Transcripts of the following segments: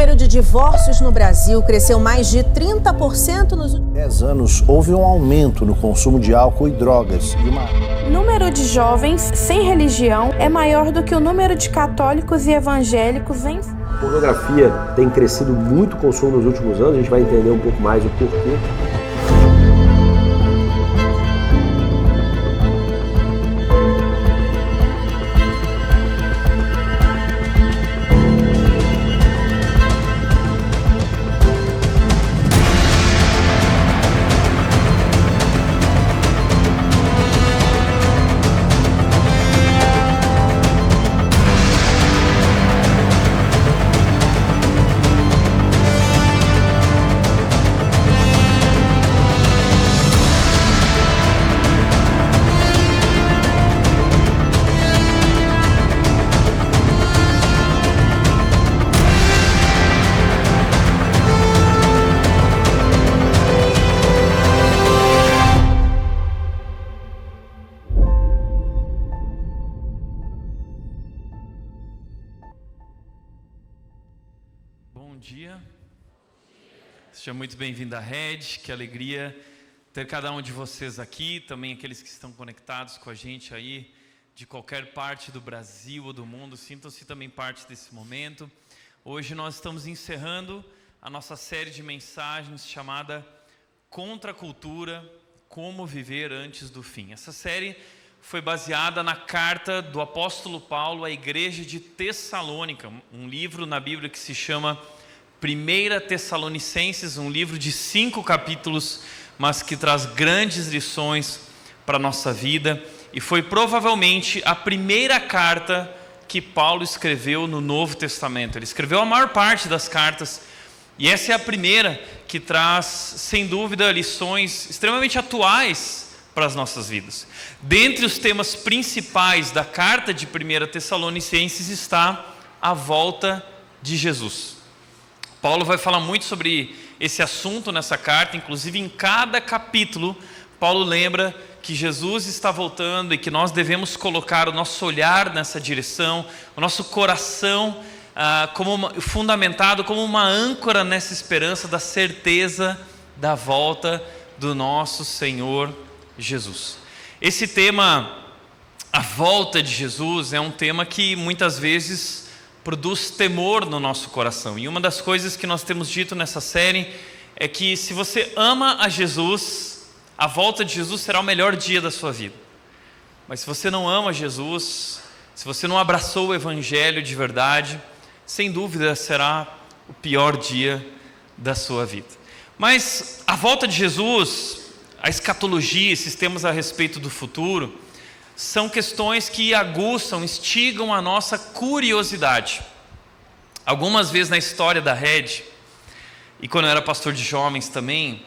número de divórcios no Brasil cresceu mais de 30% nos últimos 10 anos. Houve um aumento no consumo de álcool e drogas. O número de jovens sem religião é maior do que o número de católicos e evangélicos em... A pornografia tem crescido muito o consumo nos últimos anos, a gente vai entender um pouco mais o porquê. Bom dia, seja muito bem-vindo à Rede, que alegria ter cada um de vocês aqui, também aqueles que estão conectados com a gente aí, de qualquer parte do Brasil ou do mundo, sintam-se também parte desse momento. Hoje nós estamos encerrando a nossa série de mensagens chamada Contra a Cultura, Como Viver Antes do Fim. Essa série foi baseada na carta do apóstolo Paulo à igreja de Tessalônica, um livro na Bíblia que se chama 1 Tessalonicenses, um livro de 5 capítulos, mas que traz grandes lições para a nossa vida, e foi provavelmente a primeira carta que Paulo escreveu no Novo Testamento. Ele escreveu a maior parte das cartas, e essa é a primeira que traz, sem dúvida, lições extremamente atuais para as nossas vidas. Dentre os temas principais da carta de 1 Tessalonicenses está a volta de Jesus. Paulo vai falar muito sobre esse assunto nessa carta, inclusive em cada capítulo, Paulo lembra que Jesus está voltando e que nós devemos colocar o nosso olhar nessa direção, o nosso coração fundamentado como uma âncora nessa esperança da certeza da volta do nosso Senhor Jesus. Esse tema, a volta de Jesus, é um tema que muitas vezes produz temor no nosso coração. E uma das coisas que nós temos dito nessa série é que se você ama a Jesus, a volta de Jesus será o melhor dia da sua vida. Mas se você não ama Jesus, se você não abraçou o Evangelho de verdade, sem dúvida será o pior dia da sua vida. Mas a volta de Jesus, a escatologia, esses temas a respeito do futuro, são questões que aguçam, instigam a nossa curiosidade. Algumas vezes na história da Rede, e quando eu era pastor de jovens também,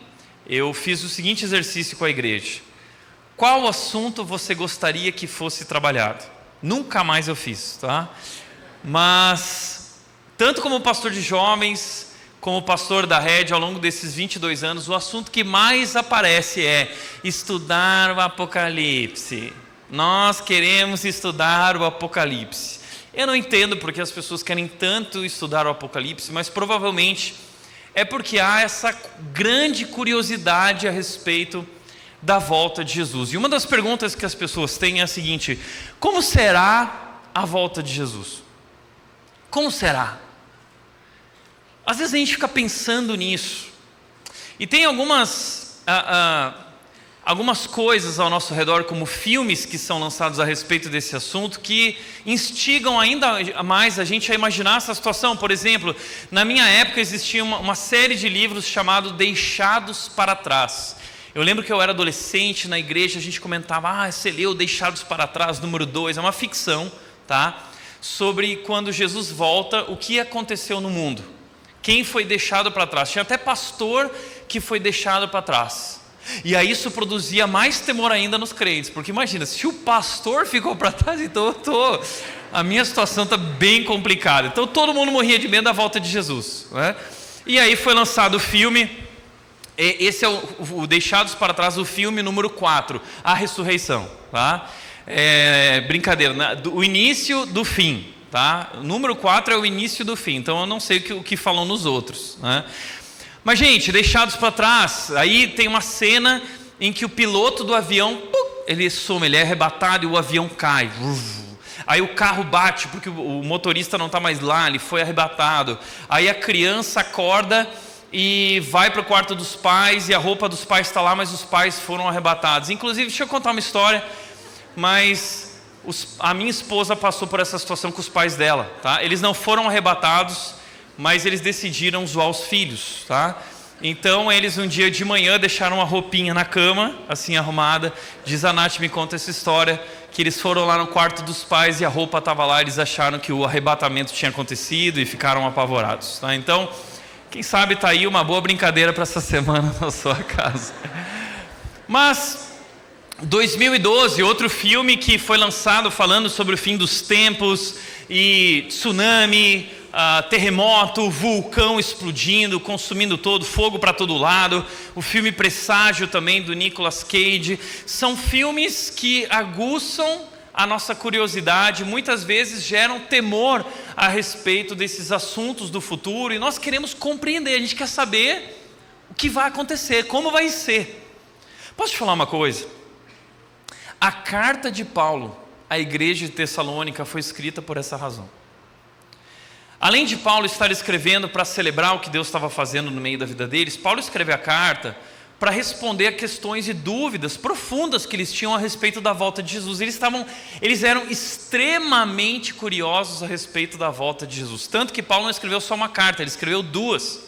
eu fiz o seguinte exercício com a igreja: qual assunto você gostaria que fosse trabalhado? Nunca mais eu fiz, tá? Mas, tanto como pastor de jovens, como pastor da Rede, ao longo desses 22 anos, o assunto que mais aparece é estudar o Apocalipse. Nós queremos estudar o Apocalipse. Eu não entendo porque as pessoas querem tanto estudar o Apocalipse, mas provavelmente é porque há essa grande curiosidade a respeito da volta de Jesus. E uma das perguntas que as pessoas têm é a seguinte: como será a volta de Jesus? Como será? Às vezes a gente fica pensando nisso, e tem algumas coisas ao nosso redor, como filmes que são lançados a respeito desse assunto, que instigam ainda mais a gente a imaginar essa situação. Por exemplo, na minha época existia uma série de livros chamado Deixados para Trás. Eu lembro que eu era adolescente, na igreja a gente comentava: você leu Deixados para Trás, número 2, é uma ficção, tá? Sobre quando Jesus volta, o que aconteceu no mundo. Quem foi deixado para trás? Tinha até pastor que foi deixado para trás. E aí isso produzia mais temor ainda nos crentes, porque imagina, se o pastor ficou para trás, então a minha situação está bem complicada. Então todo mundo morria de medo da volta de Jesus, né? E aí foi lançado o filme, esse é o Deixados para Trás, o filme número 4, A Ressurreição, tá? Brincadeira, o início do fim, tá? O número 4 é o início do fim, então eu não sei o que falam nos outros, né? Mas, gente, deixados para trás, aí tem uma cena em que o piloto do avião, ele some, ele é arrebatado e o avião cai. Aí o carro bate porque o motorista não está mais lá, ele foi arrebatado. Aí a criança acorda e vai para o quarto dos pais e a roupa dos pais está lá, mas os pais foram arrebatados. Inclusive, deixa eu contar uma história, mas a minha esposa passou por essa situação com os pais dela, tá? Eles não foram arrebatados, mas eles decidiram zoar os filhos, tá? Então eles um dia de manhã deixaram uma roupinha na cama, assim arrumada. Diz a Nath, me conta essa história, que eles foram lá no quarto dos pais e a roupa estava lá, eles acharam que o arrebatamento tinha acontecido e ficaram apavorados, tá? Então, quem sabe está aí uma boa brincadeira para essa semana na sua casa. Mas 2012, outro filme que foi lançado falando sobre o fim dos tempos e tsunami, terremoto, vulcão explodindo, consumindo todo, fogo para todo lado. O filme Presságio também, do Nicolas Cage. São filmes que aguçam a nossa curiosidade, muitas vezes geram temor a respeito desses assuntos do futuro, e nós queremos compreender, a gente quer saber o que vai acontecer, como vai ser. Posso te falar uma coisa? A carta de Paulo à igreja de Tessalônica foi escrita por essa razão. Além de Paulo estar escrevendo para celebrar o que Deus estava fazendo no meio da vida deles, Paulo escreve a carta para responder a questões e dúvidas profundas que eles tinham a respeito da volta de Jesus. Eles eram extremamente curiosos a respeito da volta de Jesus. Tanto que Paulo não escreveu só uma carta, ele escreveu duas.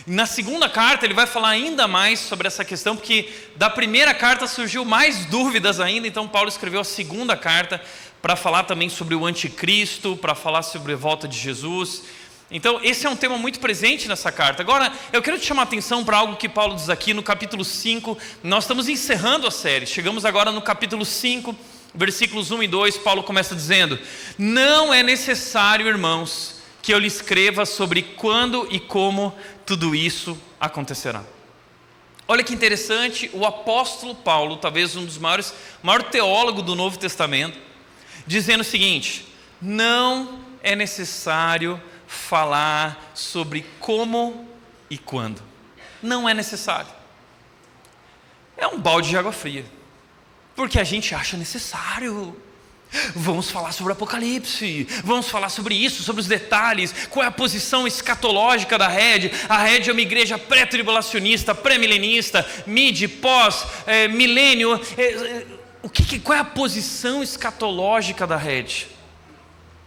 Na segunda carta ele vai falar ainda mais sobre essa questão, porque da primeira carta surgiu mais dúvidas ainda, então Paulo escreveu a segunda carta para falar também sobre o anticristo, para falar sobre a volta de Jesus. Então esse é um tema muito presente nessa carta. Agora eu quero te chamar a atenção para algo que Paulo diz aqui no capítulo 5, nós estamos encerrando a série, chegamos agora no capítulo 5, versículos 1 e 2, Paulo começa dizendo: não é necessário, irmãos, que eu lhe escreva sobre quando e como tudo isso acontecerá. Olha que interessante, o apóstolo Paulo, talvez um dos maior teólogo do Novo Testamento, dizendo o seguinte: não é necessário falar sobre como e quando. Não é necessário. É um balde de água fria, porque a gente acha necessário. Vamos falar sobre o Apocalipse, vamos falar sobre isso, sobre os detalhes, qual é a posição escatológica da Red. A Red é uma igreja pré-tribulacionista, pré-milenista, mid, pós, milênio. Qual é a posição escatológica da Red?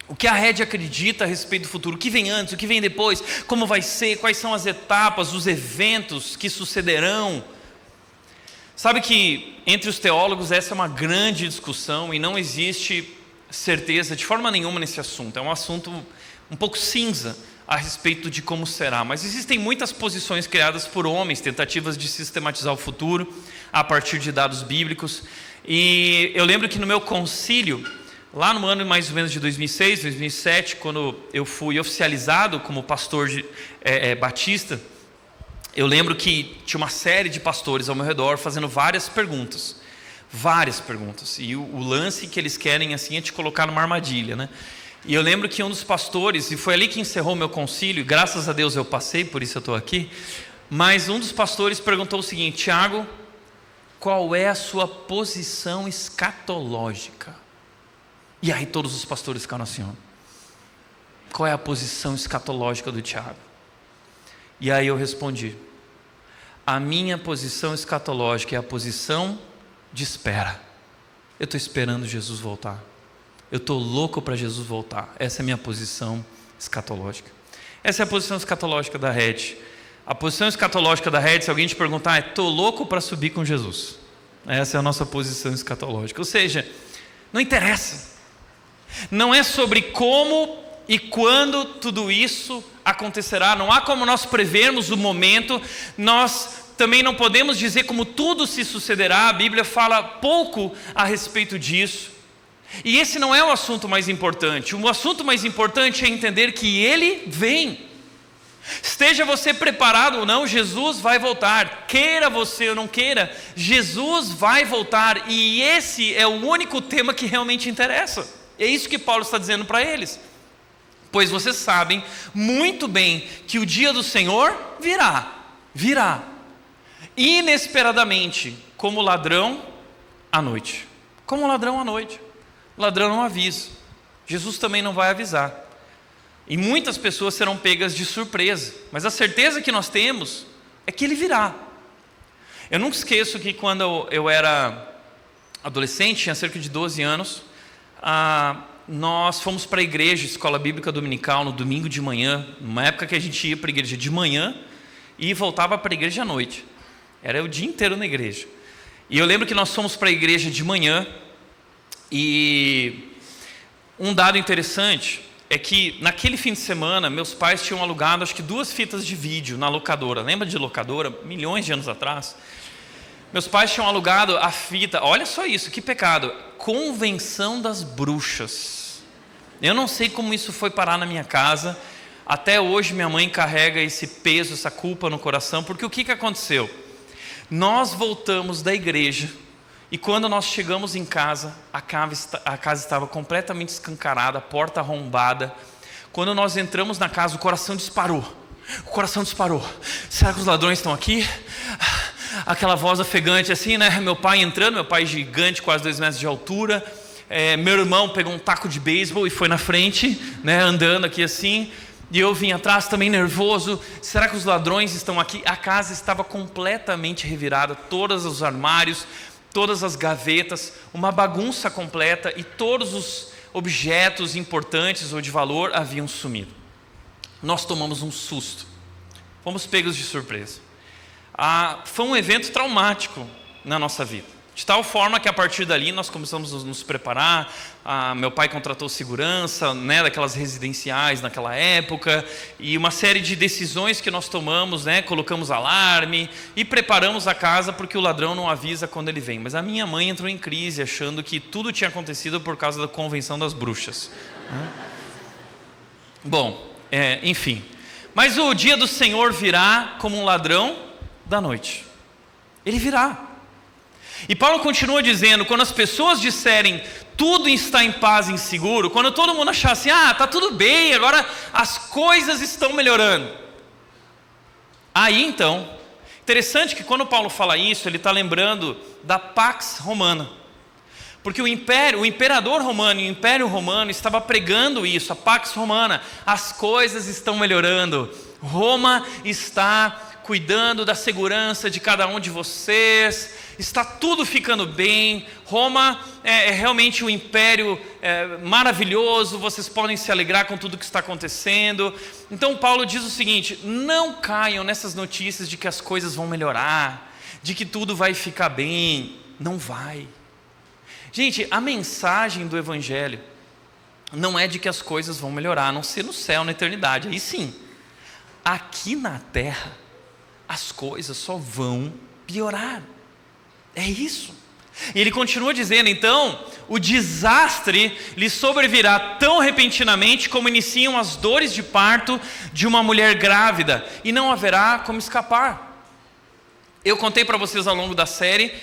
O que a Red acredita a respeito do futuro? O que vem antes, o que vem depois? Como vai ser? Quais são as etapas, os eventos que sucederão? Sabe que entre os teólogos essa é uma grande discussão e não existe certeza de forma nenhuma nesse assunto. É um assunto um pouco cinza a respeito de como será. Mas existem muitas posições criadas por homens, tentativas de sistematizar o futuro a partir de dados bíblicos. E eu lembro que no meu concílio, lá no ano mais ou menos de 2006, 2007, quando eu fui oficializado como pastor batista, eu lembro que tinha uma série de pastores ao meu redor fazendo várias perguntas, e o lance que eles querem assim é te colocar numa armadilha, né? E eu lembro que um dos pastores, e foi ali que encerrou o meu concílio, e graças a Deus eu passei, por isso eu estou aqui, mas um dos pastores perguntou o seguinte: Tiago, qual é a sua posição escatológica? E aí todos os pastores ficaram assim, ó, qual é a posição escatológica do Tiago? E aí eu respondi: a minha posição escatológica é a posição de espera. Eu estou esperando Jesus voltar. Eu estou louco para Jesus voltar. Essa é a minha posição escatológica. Essa é a posição escatológica da Red. A posição escatológica da Red, se alguém te perguntar, é: estou louco para subir com Jesus. Essa é a nossa posição escatológica. Ou seja, não interessa. Não é sobre como e quando tudo isso acontecerá. Não há como nós prevermos o momento. Nós também não podemos dizer como tudo se sucederá. A Bíblia fala pouco a respeito disso. E esse não é o assunto mais importante. O assunto mais importante é entender que Ele vem. Esteja você preparado ou não, Jesus vai voltar. Queira você ou não queira, Jesus vai voltar. E esse é o único tema que realmente interessa. É isso que Paulo está dizendo para eles. Pois vocês sabem muito bem que o dia do Senhor virá, inesperadamente, como ladrão à noite. Como ladrão à noite. O ladrão não avisa. Jesus também não vai avisar. E muitas pessoas serão pegas de surpresa. Mas a certeza que nós temos é que Ele virá. Eu nunca esqueço que quando eu era adolescente, tinha cerca de 12 anos, nós fomos para a igreja, escola bíblica dominical, no domingo de manhã, numa época que a gente ia para a igreja de manhã e voltava para a igreja à noite. Era o dia inteiro na igreja. E eu lembro que nós fomos para a igreja de manhã e um dado interessante é que naquele fim de semana meus pais tinham alugado acho que 2 fitas de vídeo na locadora. Lembra de locadora? Milhões de anos atrás. Meus pais tinham alugado a fita, olha só isso, que pecado, Convenção das Bruxas. Eu não sei como isso foi parar na minha casa. Até hoje minha mãe carrega esse peso, essa culpa no coração, porque o que aconteceu? Nós voltamos da igreja e quando nós chegamos em casa, a casa estava completamente escancarada, a porta arrombada. Quando nós entramos na casa, o coração disparou. Será que os ladrões estão aqui? Aquela voz ofegante assim, né? Meu pai entrando, meu pai gigante, quase 2 metros de altura. Meu irmão pegou um taco de beisebol e foi na frente, né? Andando aqui assim. E eu vim atrás também nervoso. Será que os ladrões estão aqui? A casa estava completamente revirada. Todos os armários, todas as gavetas, uma bagunça completa. E todos os objetos importantes ou de valor haviam sumido. Nós tomamos um susto. Fomos pegos de surpresa. Foi um evento traumático na nossa vida. De tal forma que a partir dali nós começamos a nos preparar. Meu pai contratou segurança, né, daquelas residenciais naquela época. E uma série de decisões que nós tomamos, né, colocamos alarme e preparamos a casa porque o ladrão não avisa quando ele vem. Mas a minha mãe entrou em crise achando que tudo tinha acontecido por causa da Convenção das Bruxas. Bom, enfim. Mas o dia do Senhor virá como um ladrão da noite. Ele virá. E Paulo continua dizendo, quando as pessoas disserem tudo está em paz e seguro, quando todo mundo achar assim, está tudo bem, agora as coisas estão melhorando. Aí então, interessante que quando Paulo fala isso, ele está lembrando da Pax Romana. Porque o imperador romano e o Império Romano estava pregando isso, a Pax Romana, as coisas estão melhorando, Roma está cuidando da segurança de cada um de vocês, está tudo ficando bem, Roma é realmente um império maravilhoso, vocês podem se alegrar com tudo que está acontecendo. Então Paulo diz o seguinte, não caiam nessas notícias de que as coisas vão melhorar, de que tudo vai ficar bem, não vai. Gente, a mensagem do Evangelho não é de que as coisas vão melhorar, a não ser no céu, na eternidade, aí sim. Aqui na terra, as coisas só vão piorar. É isso. E ele continua dizendo, então, o desastre lhe sobrevirá tão repentinamente como iniciam as dores de parto de uma mulher grávida, e não haverá como escapar. Eu contei para vocês ao longo da série,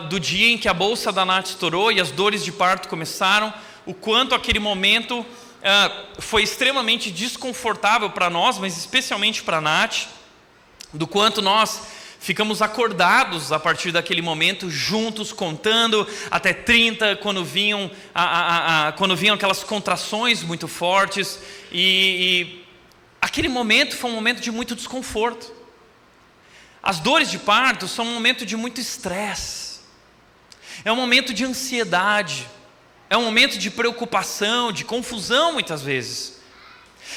do dia em que a bolsa da Nath estourou e as dores de parto começaram, o quanto aquele momento foi extremamente desconfortável para nós, mas especialmente para a Nath, do quanto nós ficamos acordados a partir daquele momento, juntos, contando até 30, quando vinham aquelas contrações muito fortes, e aquele momento foi um momento de muito desconforto. As dores de parto são um momento de muito estresse, é um momento de ansiedade, é um momento de preocupação, de confusão muitas vezes,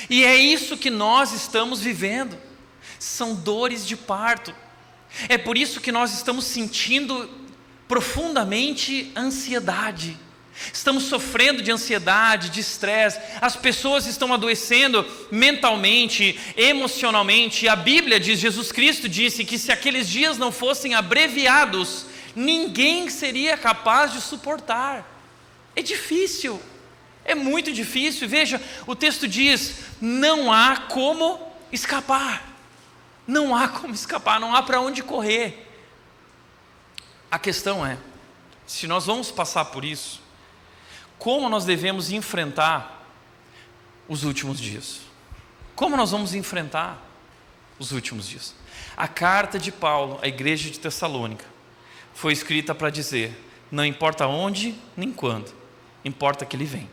e é isso que nós estamos vivendo, são dores de parto. É por isso que nós estamos sentindo profundamente ansiedade. Estamos sofrendo de ansiedade, de estresse. As pessoas estão adoecendo mentalmente, emocionalmente. A Bíblia diz, Jesus Cristo disse que se aqueles dias não fossem abreviados, ninguém seria capaz de suportar. É difícil, é muito difícil. Veja, o texto diz, não há como escapar. Não há como escapar, não há para onde correr. A questão é, se nós vamos passar por isso, como nós devemos enfrentar os últimos dias. Como nós vamos enfrentar os últimos dias? A carta de Paulo à igreja de Tessalônica foi escrita para dizer: não importa onde nem quando, importa que ele vem.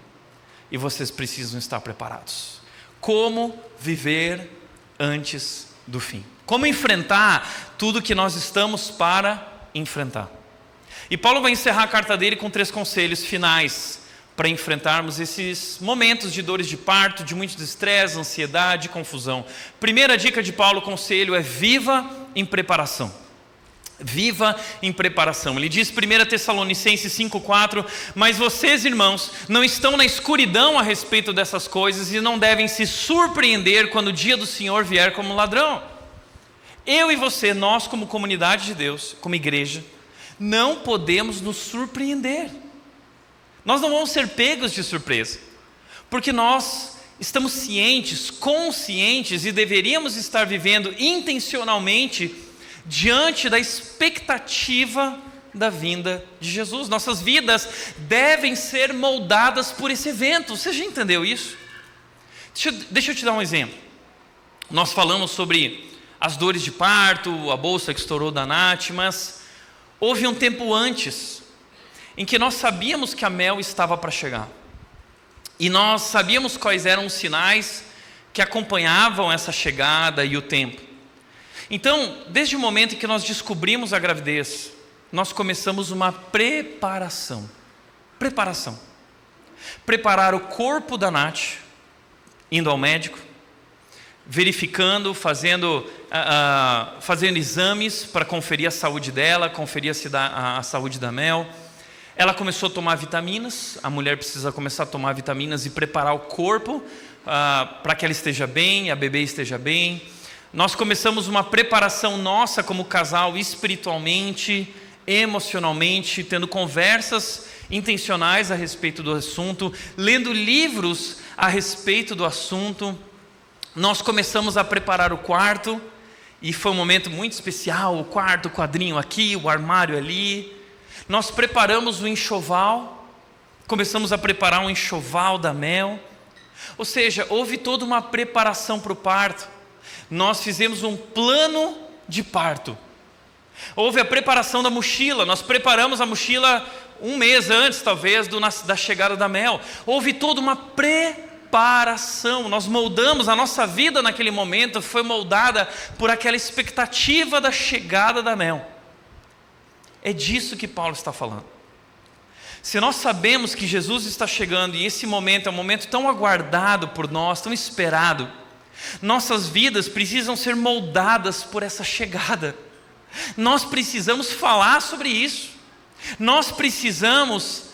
E vocês precisam estar preparados. Como viver antes do fim? Como enfrentar tudo que nós estamos para enfrentar? E Paulo vai encerrar a carta dele com 3 conselhos finais para enfrentarmos esses momentos de dores de parto, de muito estresse, ansiedade, confusão. Primeira dica de Paulo, conselho, é: viva em preparação. Viva em preparação. Ele diz, 1 Tessalonicenses 5,4: mas vocês, irmãos, não estão na escuridão a respeito dessas coisas e não devem se surpreender quando o dia do Senhor vier como ladrão. Eu e você, nós como comunidade de Deus, como igreja, não podemos nos surpreender. Nós não vamos ser pegos de surpresa, porque nós estamos cientes, conscientes e deveríamos estar vivendo intencionalmente diante da expectativa da vinda de Jesus. Nossas vidas devem ser moldadas por esse evento. Você já entendeu isso? Deixa eu te dar um exemplo. Nós falamos sobre as dores de parto, a bolsa que estourou da Nath, mas houve um tempo antes em que nós sabíamos que a Mel estava para chegar. E nós sabíamos quais eram os sinais que acompanhavam essa chegada e o tempo. Então, desde o momento em que nós descobrimos a gravidez, nós começamos uma preparação. Preparar o corpo da Nath, indo ao médico, verificando, fazendo exames para conferir a saúde dela, conferir a saúde da Mel. Ela começou a tomar vitaminas. A mulher precisa começar a tomar vitaminas e preparar o corpo para que ela esteja bem, a bebê esteja bem. Nós começamos uma preparação nossa como casal, espiritualmente, emocionalmente, tendo conversas intencionais a respeito do assunto, lendo livros a respeito do assunto. Nós começamos a preparar o quarto, e foi um momento muito especial. O quarto, o quadrinho aqui, o armário ali. Nós preparamos o enxoval, começamos a preparar um enxoval da Mel. Ou seja, houve toda uma preparação para o parto. Nós fizemos um plano de parto. Houve a preparação da mochila. Nós preparamos a mochila um mês antes, talvez, da chegada da Mel. Houve toda uma preparação. Nós moldamos a nossa vida naquele momento, foi moldada por aquela expectativa da chegada da Mel. É disso que Paulo está falando. Se nós sabemos que Jesus está chegando, e esse momento é um momento tão aguardado por nós, tão esperado, nossas vidas precisam ser moldadas por essa chegada. Nós precisamos falar sobre isso. Nós precisamos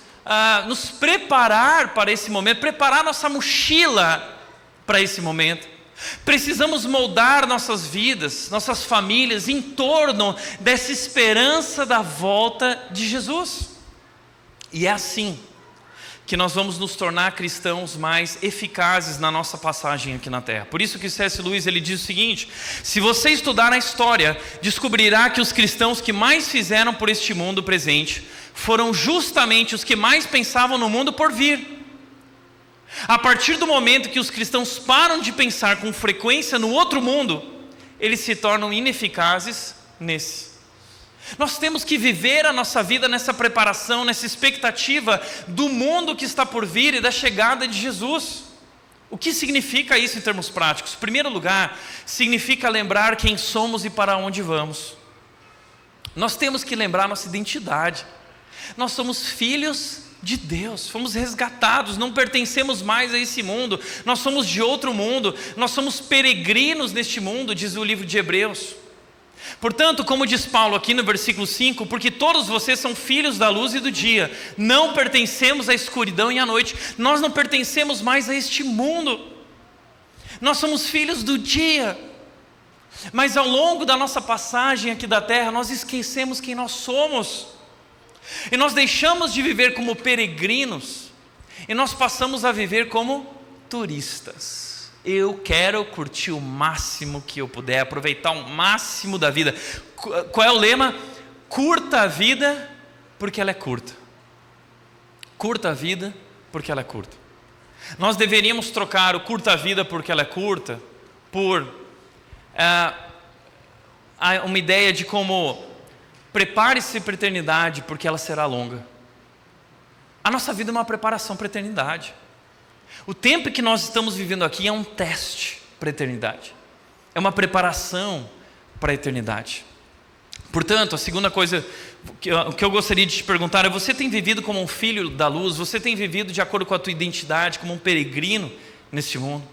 nos preparar para esse momento, preparar nossa mochila para esse momento. Precisamos moldar nossas vidas, nossas famílias em torno dessa esperança da volta de Jesus. E é assim que nós vamos nos tornar cristãos mais eficazes na nossa passagem aqui na Terra. Por isso que C.S. Lewis ele diz o seguinte: se você estudar a história, descobrirá que os cristãos que mais fizeram por este mundo presente foram justamente os que mais pensavam no mundo por vir. A partir do momento que os cristãos param de pensar com frequência no outro mundo, eles se tornam ineficazes nesse. Nós temos que viver a nossa vida nessa preparação, nessa expectativa do mundo que está por vir e da chegada de Jesus. O que significa isso em termos práticos? Em primeiro lugar, significa lembrar quem somos e para onde vamos. Nós temos que lembrar nossa identidade. Nós somos filhos de Deus, fomos resgatados, não pertencemos mais a esse mundo, nós somos de outro mundo, nós somos peregrinos neste mundo, diz o livro de Hebreus. Portanto, como diz Paulo aqui no versículo 5, porque todos vocês são filhos da luz e do dia, não pertencemos à escuridão e à noite, nós não pertencemos mais a este mundo, nós somos filhos do dia. Mas ao longo da nossa passagem aqui da terra, nós esquecemos quem nós somos, e nós deixamos de viver como peregrinos, e nós passamos a viver como turistas. Eu quero curtir o máximo que eu puder, aproveitar o máximo da vida. Qual é o lema? Curta a vida porque ela é curta. Curta a vida porque ela é curta. Nós deveríamos trocar o curta-vida porque ela é curta por uma ideia de como prepare-se para a eternidade porque ela será longa. A nossa vida é uma preparação para a eternidade. O tempo que nós estamos vivendo aqui é um teste para a eternidade. É uma preparação para a eternidade. Portanto, a segunda coisa que eu gostaria de te perguntar é: você tem vivido como um filho da luz? Você tem vivido de acordo com a tua identidade, como um peregrino neste mundo?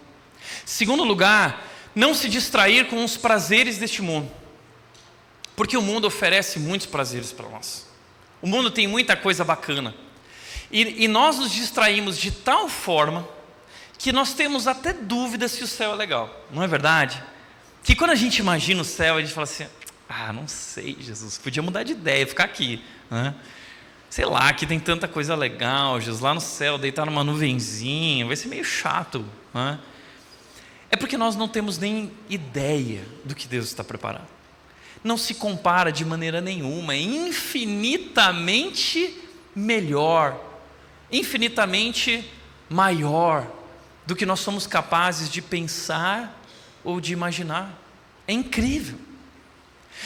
Segundo lugar, não se distrair com os prazeres deste mundo, porque o mundo oferece muitos prazeres para nós. O mundo tem muita coisa bacana, e nós nos distraímos de tal forma que nós temos até dúvida se o céu é legal, não é verdade? Que quando a gente imagina o céu, a gente fala assim: não sei, Jesus, podia mudar de ideia, ficar aqui, né? Sei lá, aqui tem tanta coisa legal, Jesus, lá no céu, deitar numa nuvenzinha, vai ser meio chato, né? É porque nós não temos nem ideia do que Deus está preparando. Não se compara de maneira nenhuma, é infinitamente melhor, infinitamente maior do que nós somos capazes de pensar ou de imaginar. É incrível.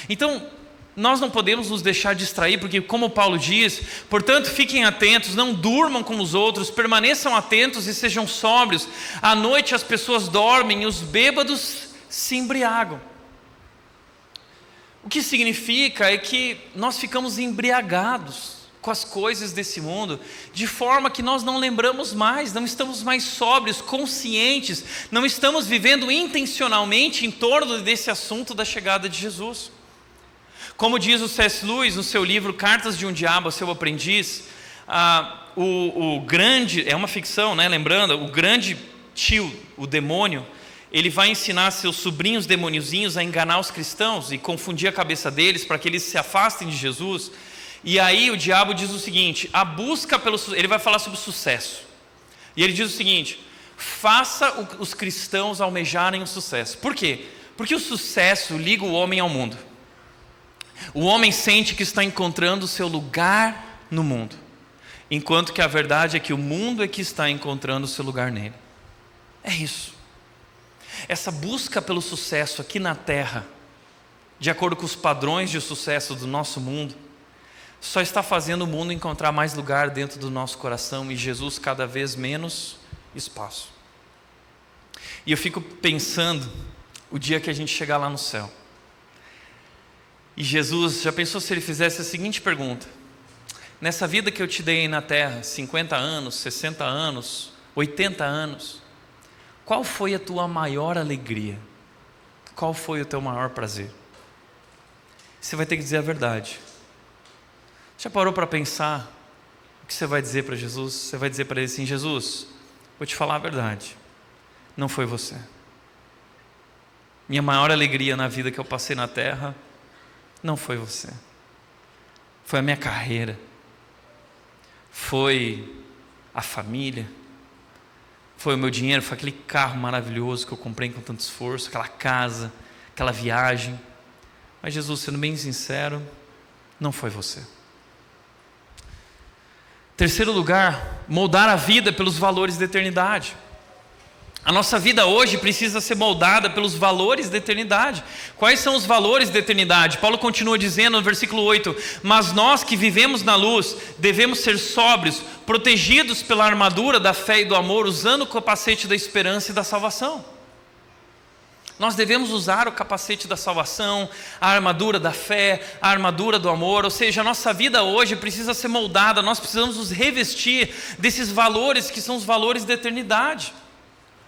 Então, nós não podemos nos deixar distrair, porque como Paulo diz: portanto fiquem atentos, não durmam como os outros, permaneçam atentos e sejam sóbrios. À noite as pessoas dormem e os bêbados se embriagam. O que significa é que nós ficamos embriagados com as coisas desse mundo, de forma que nós não lembramos mais, não estamos mais sóbrios, conscientes, não estamos vivendo intencionalmente em torno desse assunto da chegada de Jesus. Como diz o C.S. Lewis no seu livro Cartas de um Diabo a seu Aprendiz, o grande, é uma ficção, né? Lembrando, o grande tio, o demônio, ele vai ensinar seus sobrinhos demoniozinhos a enganar os cristãos e confundir a cabeça deles para que eles se afastem de Jesus. E aí o diabo diz o seguinte: a busca pelo... Ele vai falar sobre sucesso. E ele diz o seguinte: faça os cristãos almejarem o sucesso. Por quê? Porque o sucesso liga o homem ao mundo. O homem sente que está encontrando o seu lugar no mundo, enquanto que a verdade é que o mundo é que está encontrando o seu lugar nele. É isso. Essa busca pelo sucesso aqui na terra, de acordo com os padrões de sucesso do nosso mundo, só está fazendo o mundo encontrar mais lugar dentro do nosso coração e Jesus cada vez menos espaço. E eu fico pensando o dia que a gente chegar lá no céu. E Jesus, já pensou se ele fizesse a seguinte pergunta: nessa vida que eu te dei na terra, 50 anos, 60 anos, 80 anos, qual foi a tua maior alegria? Qual foi o teu maior prazer? Você vai ter que dizer a verdade. Já parou para pensar o que você vai dizer para Jesus? Você vai dizer para ele assim: Jesus, vou te falar a verdade, não foi você. Minha maior alegria na vida que eu passei na terra não foi você. Foi a minha carreira, foi a família, foi o meu dinheiro, foi aquele carro maravilhoso que eu comprei com tanto esforço, aquela casa, aquela viagem. Mas Jesus, sendo bem sincero, não foi você. Terceiro lugar, moldar a vida pelos valores da eternidade. A nossa vida hoje precisa ser moldada pelos valores da eternidade. Quais são os valores da eternidade? Paulo continua dizendo no versículo 8: mas nós que vivemos na luz, devemos ser sóbrios, protegidos pela armadura da fé e do amor, usando o capacete da esperança e da salvação. Nós devemos usar o capacete da salvação, a armadura da fé, a armadura do amor. Ou seja, a nossa vida hoje precisa ser moldada. Nós precisamos nos revestir desses valores que são os valores da eternidade.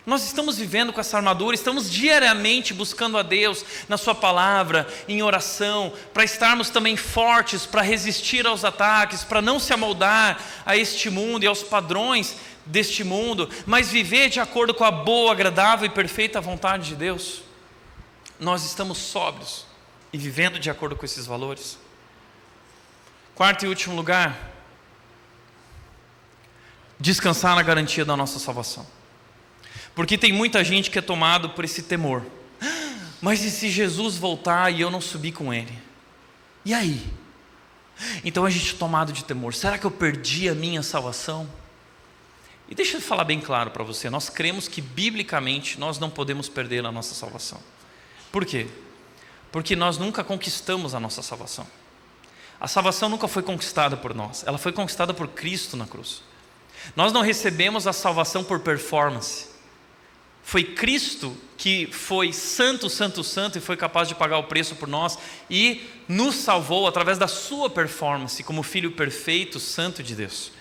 Nós estamos vivendo com essa armadura, estamos diariamente buscando a Deus na sua palavra, em oração, para estarmos também fortes, para resistir aos ataques, para não se amoldar a este mundo e aos padrões deste mundo, mas viver de acordo com a boa, agradável e perfeita vontade de Deus. Nós estamos sóbrios e vivendo de acordo com esses valores. Quarto e último lugar, descansar na garantia da nossa salvação. Porque tem muita gente que é tomado por esse temor. Mas e se Jesus voltar e eu não subir com Ele? E aí? Então a gente é tomado de temor. Será que eu perdi a minha salvação? E deixa eu falar bem claro para você, nós cremos que biblicamente nós não podemos perder a nossa salvação. Por quê? Porque nós nunca conquistamos a nossa salvação. A salvação nunca foi conquistada por nós, ela foi conquistada por Cristo na cruz. Nós não recebemos a salvação por performance. Foi Cristo que foi santo, santo, santo e foi capaz de pagar o preço por nós e nos salvou através da sua performance como Filho perfeito, santo de Deus.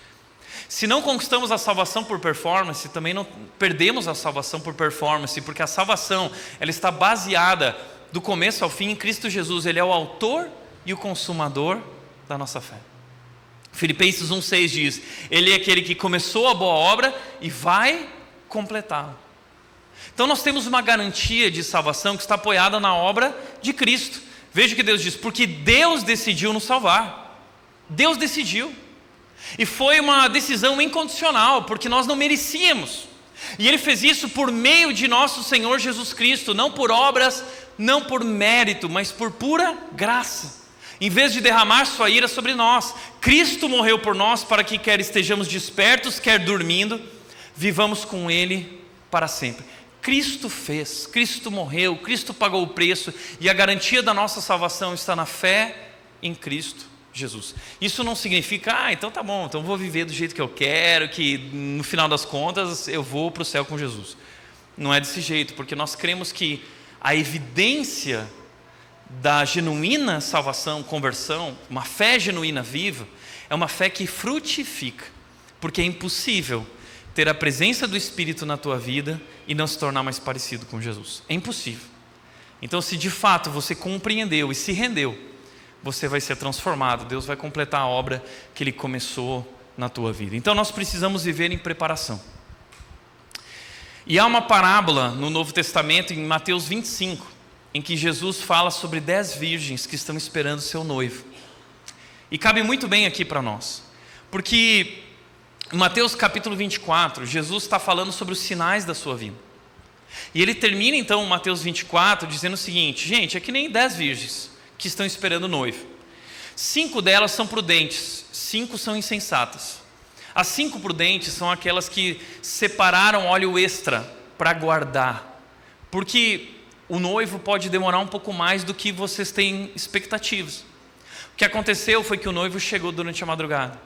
Se não conquistamos a salvação por performance, também não perdemos a salvação por performance, porque a salvação ela está baseada do começo ao fim em Cristo Jesus. Ele é o autor e o consumador da nossa fé. Filipenses 1,6 diz: Ele é aquele que começou a boa obra e vai completá-la. Então nós temos uma garantia de salvação que está apoiada na obra de Cristo. Veja o que Deus diz: porque Deus decidiu nos salvar. Deus decidiu. E foi uma decisão incondicional, porque nós não merecíamos. E Ele fez isso por meio de nosso Senhor Jesus Cristo, não por obras, não por mérito, mas por pura graça. Em vez de derramar sua ira sobre nós, Cristo morreu por nós para que quer estejamos despertos, quer dormindo, vivamos com Ele para sempre. Cristo fez, Cristo morreu, Cristo pagou o preço e a garantia da nossa salvação está na fé em Cristo Jesus. Isso não significa, então tá bom, então vou viver do jeito que eu quero, que no final das contas eu vou para o céu com Jesus. Não é desse jeito, porque nós cremos que a evidência da genuína salvação, conversão, uma fé genuína viva, é uma fé que frutifica, porque é impossível ter a presença do Espírito na tua vida e não se tornar mais parecido com Jesus. É impossível. Então, se de fato você compreendeu e se rendeu, você vai ser transformado, Deus vai completar a obra que Ele começou na tua vida. Então nós precisamos viver em preparação. E há uma parábola no Novo Testamento, em Mateus 25, em que Jesus fala sobre 10 virgens que estão esperando seu noivo. E cabe muito bem aqui para nós, porque em Mateus capítulo 24, Jesus está falando sobre os sinais da sua vinda. E Ele termina então Mateus 24 dizendo o seguinte: gente, é que nem 10 virgens que estão esperando o noivo. 5 delas são prudentes, 5 são insensatas. As 5 prudentes são aquelas que separaram óleo extra para guardar, porque o noivo pode demorar um pouco mais do que vocês têm expectativas. O que aconteceu foi que o noivo chegou durante a madrugada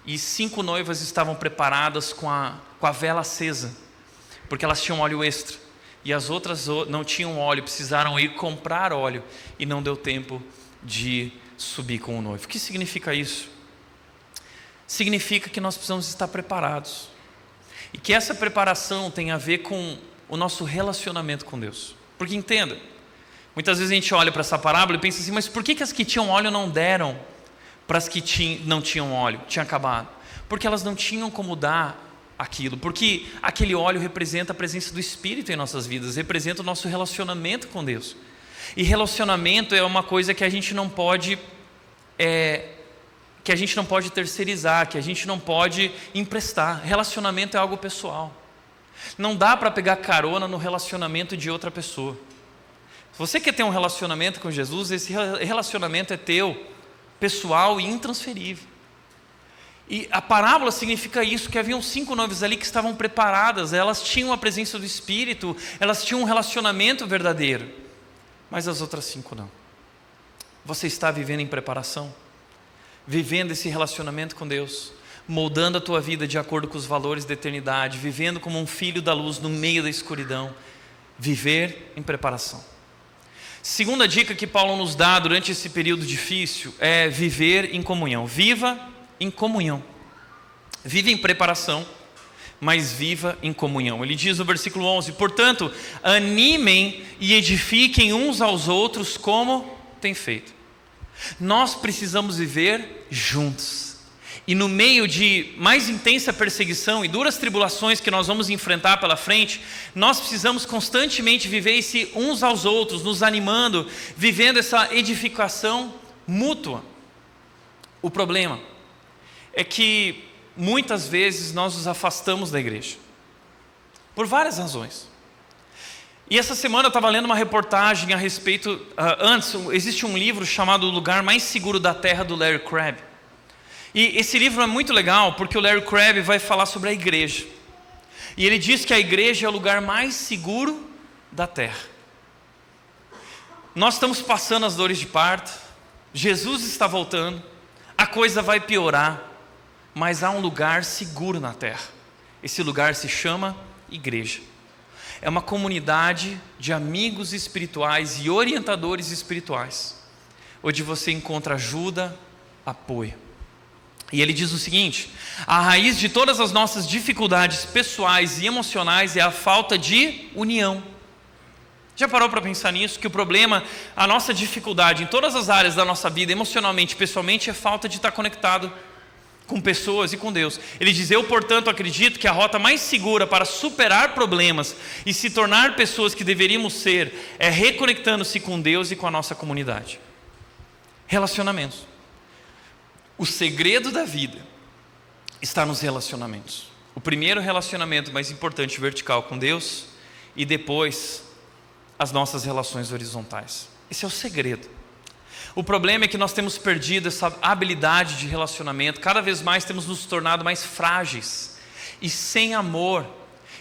e 5 noivas estavam preparadas com a vela acesa, porque elas tinham óleo extra. E as outras não tinham óleo, precisaram ir comprar óleo e não deu tempo de subir com o noivo. O que significa isso? Significa que nós precisamos estar preparados e que essa preparação tem a ver com o nosso relacionamento com Deus. Porque entenda, muitas vezes a gente olha para essa parábola e pensa assim: mas por que as que tinham óleo não deram para as que não tinham óleo? Tinha acabado. Porque elas não tinham como dar aquilo, porque aquele óleo representa a presença do Espírito em nossas vidas, representa o nosso relacionamento com Deus. E relacionamento é uma coisa que a gente não pode terceirizar, que a gente não pode emprestar. Relacionamento é algo pessoal. Não dá para pegar carona no relacionamento de outra pessoa. Se você quer ter um relacionamento com Jesus, esse relacionamento é teu, pessoal e intransferível. E a parábola significa isso, que haviam 5 noivas ali que estavam preparadas, elas tinham a presença do Espírito, elas tinham um relacionamento verdadeiro, mas as outras 5 não. Você está vivendo em preparação? Vivendo esse relacionamento com Deus, moldando a tua vida de acordo com os valores da eternidade, vivendo como um filho da luz no meio da escuridão, viver em preparação. Segunda dica que Paulo nos dá durante esse período difícil é viver em comunhão. Viva em comunhão. Viva em preparação, mas viva em comunhão. Ele diz no versículo 11: portanto, animem e edifiquem uns aos outros como tem feito. Nós precisamos viver juntos. E no meio de mais intensa perseguição e duras tribulações que nós vamos enfrentar pela frente, nós precisamos constantemente viver esse uns aos outros, nos animando, vivendo essa edificação mútua. O problema é que muitas vezes nós nos afastamos da igreja, por várias razões. E essa semana eu estava lendo uma reportagem a respeito, existe um livro chamado O Lugar Mais Seguro da Terra, do Larry Crabb. E esse livro é muito legal porque o Larry Crabb vai falar sobre a igreja. E ele diz que a igreja é o lugar mais seguro da terra. Nós estamos passando as dores de parto, Jesus está voltando, a coisa vai piorar, mas há um lugar seguro na terra. Esse lugar se chama igreja. É uma comunidade de amigos espirituais e orientadores espirituais, onde você encontra ajuda, apoio. E ele diz o seguinte: a raiz de todas as nossas dificuldades pessoais e emocionais é a falta de união. Já parou para pensar nisso? Que o problema, a nossa dificuldade em todas as áreas da nossa vida, emocionalmente, pessoalmente, é falta de estar conectado com pessoas e com Deus. Ele diz: eu, portanto, acredito que a rota mais segura para superar problemas e se tornar pessoas que deveríamos ser é reconectando-se com Deus e com a nossa comunidade. Relacionamentos. O segredo da vida está nos relacionamentos. O primeiro relacionamento mais importante, vertical, com Deus, e depois as nossas relações horizontais. Esse é o segredo. O problema é que nós temos perdido essa habilidade de relacionamento. Cada vez mais temos nos tornado mais frágeis. E sem amor,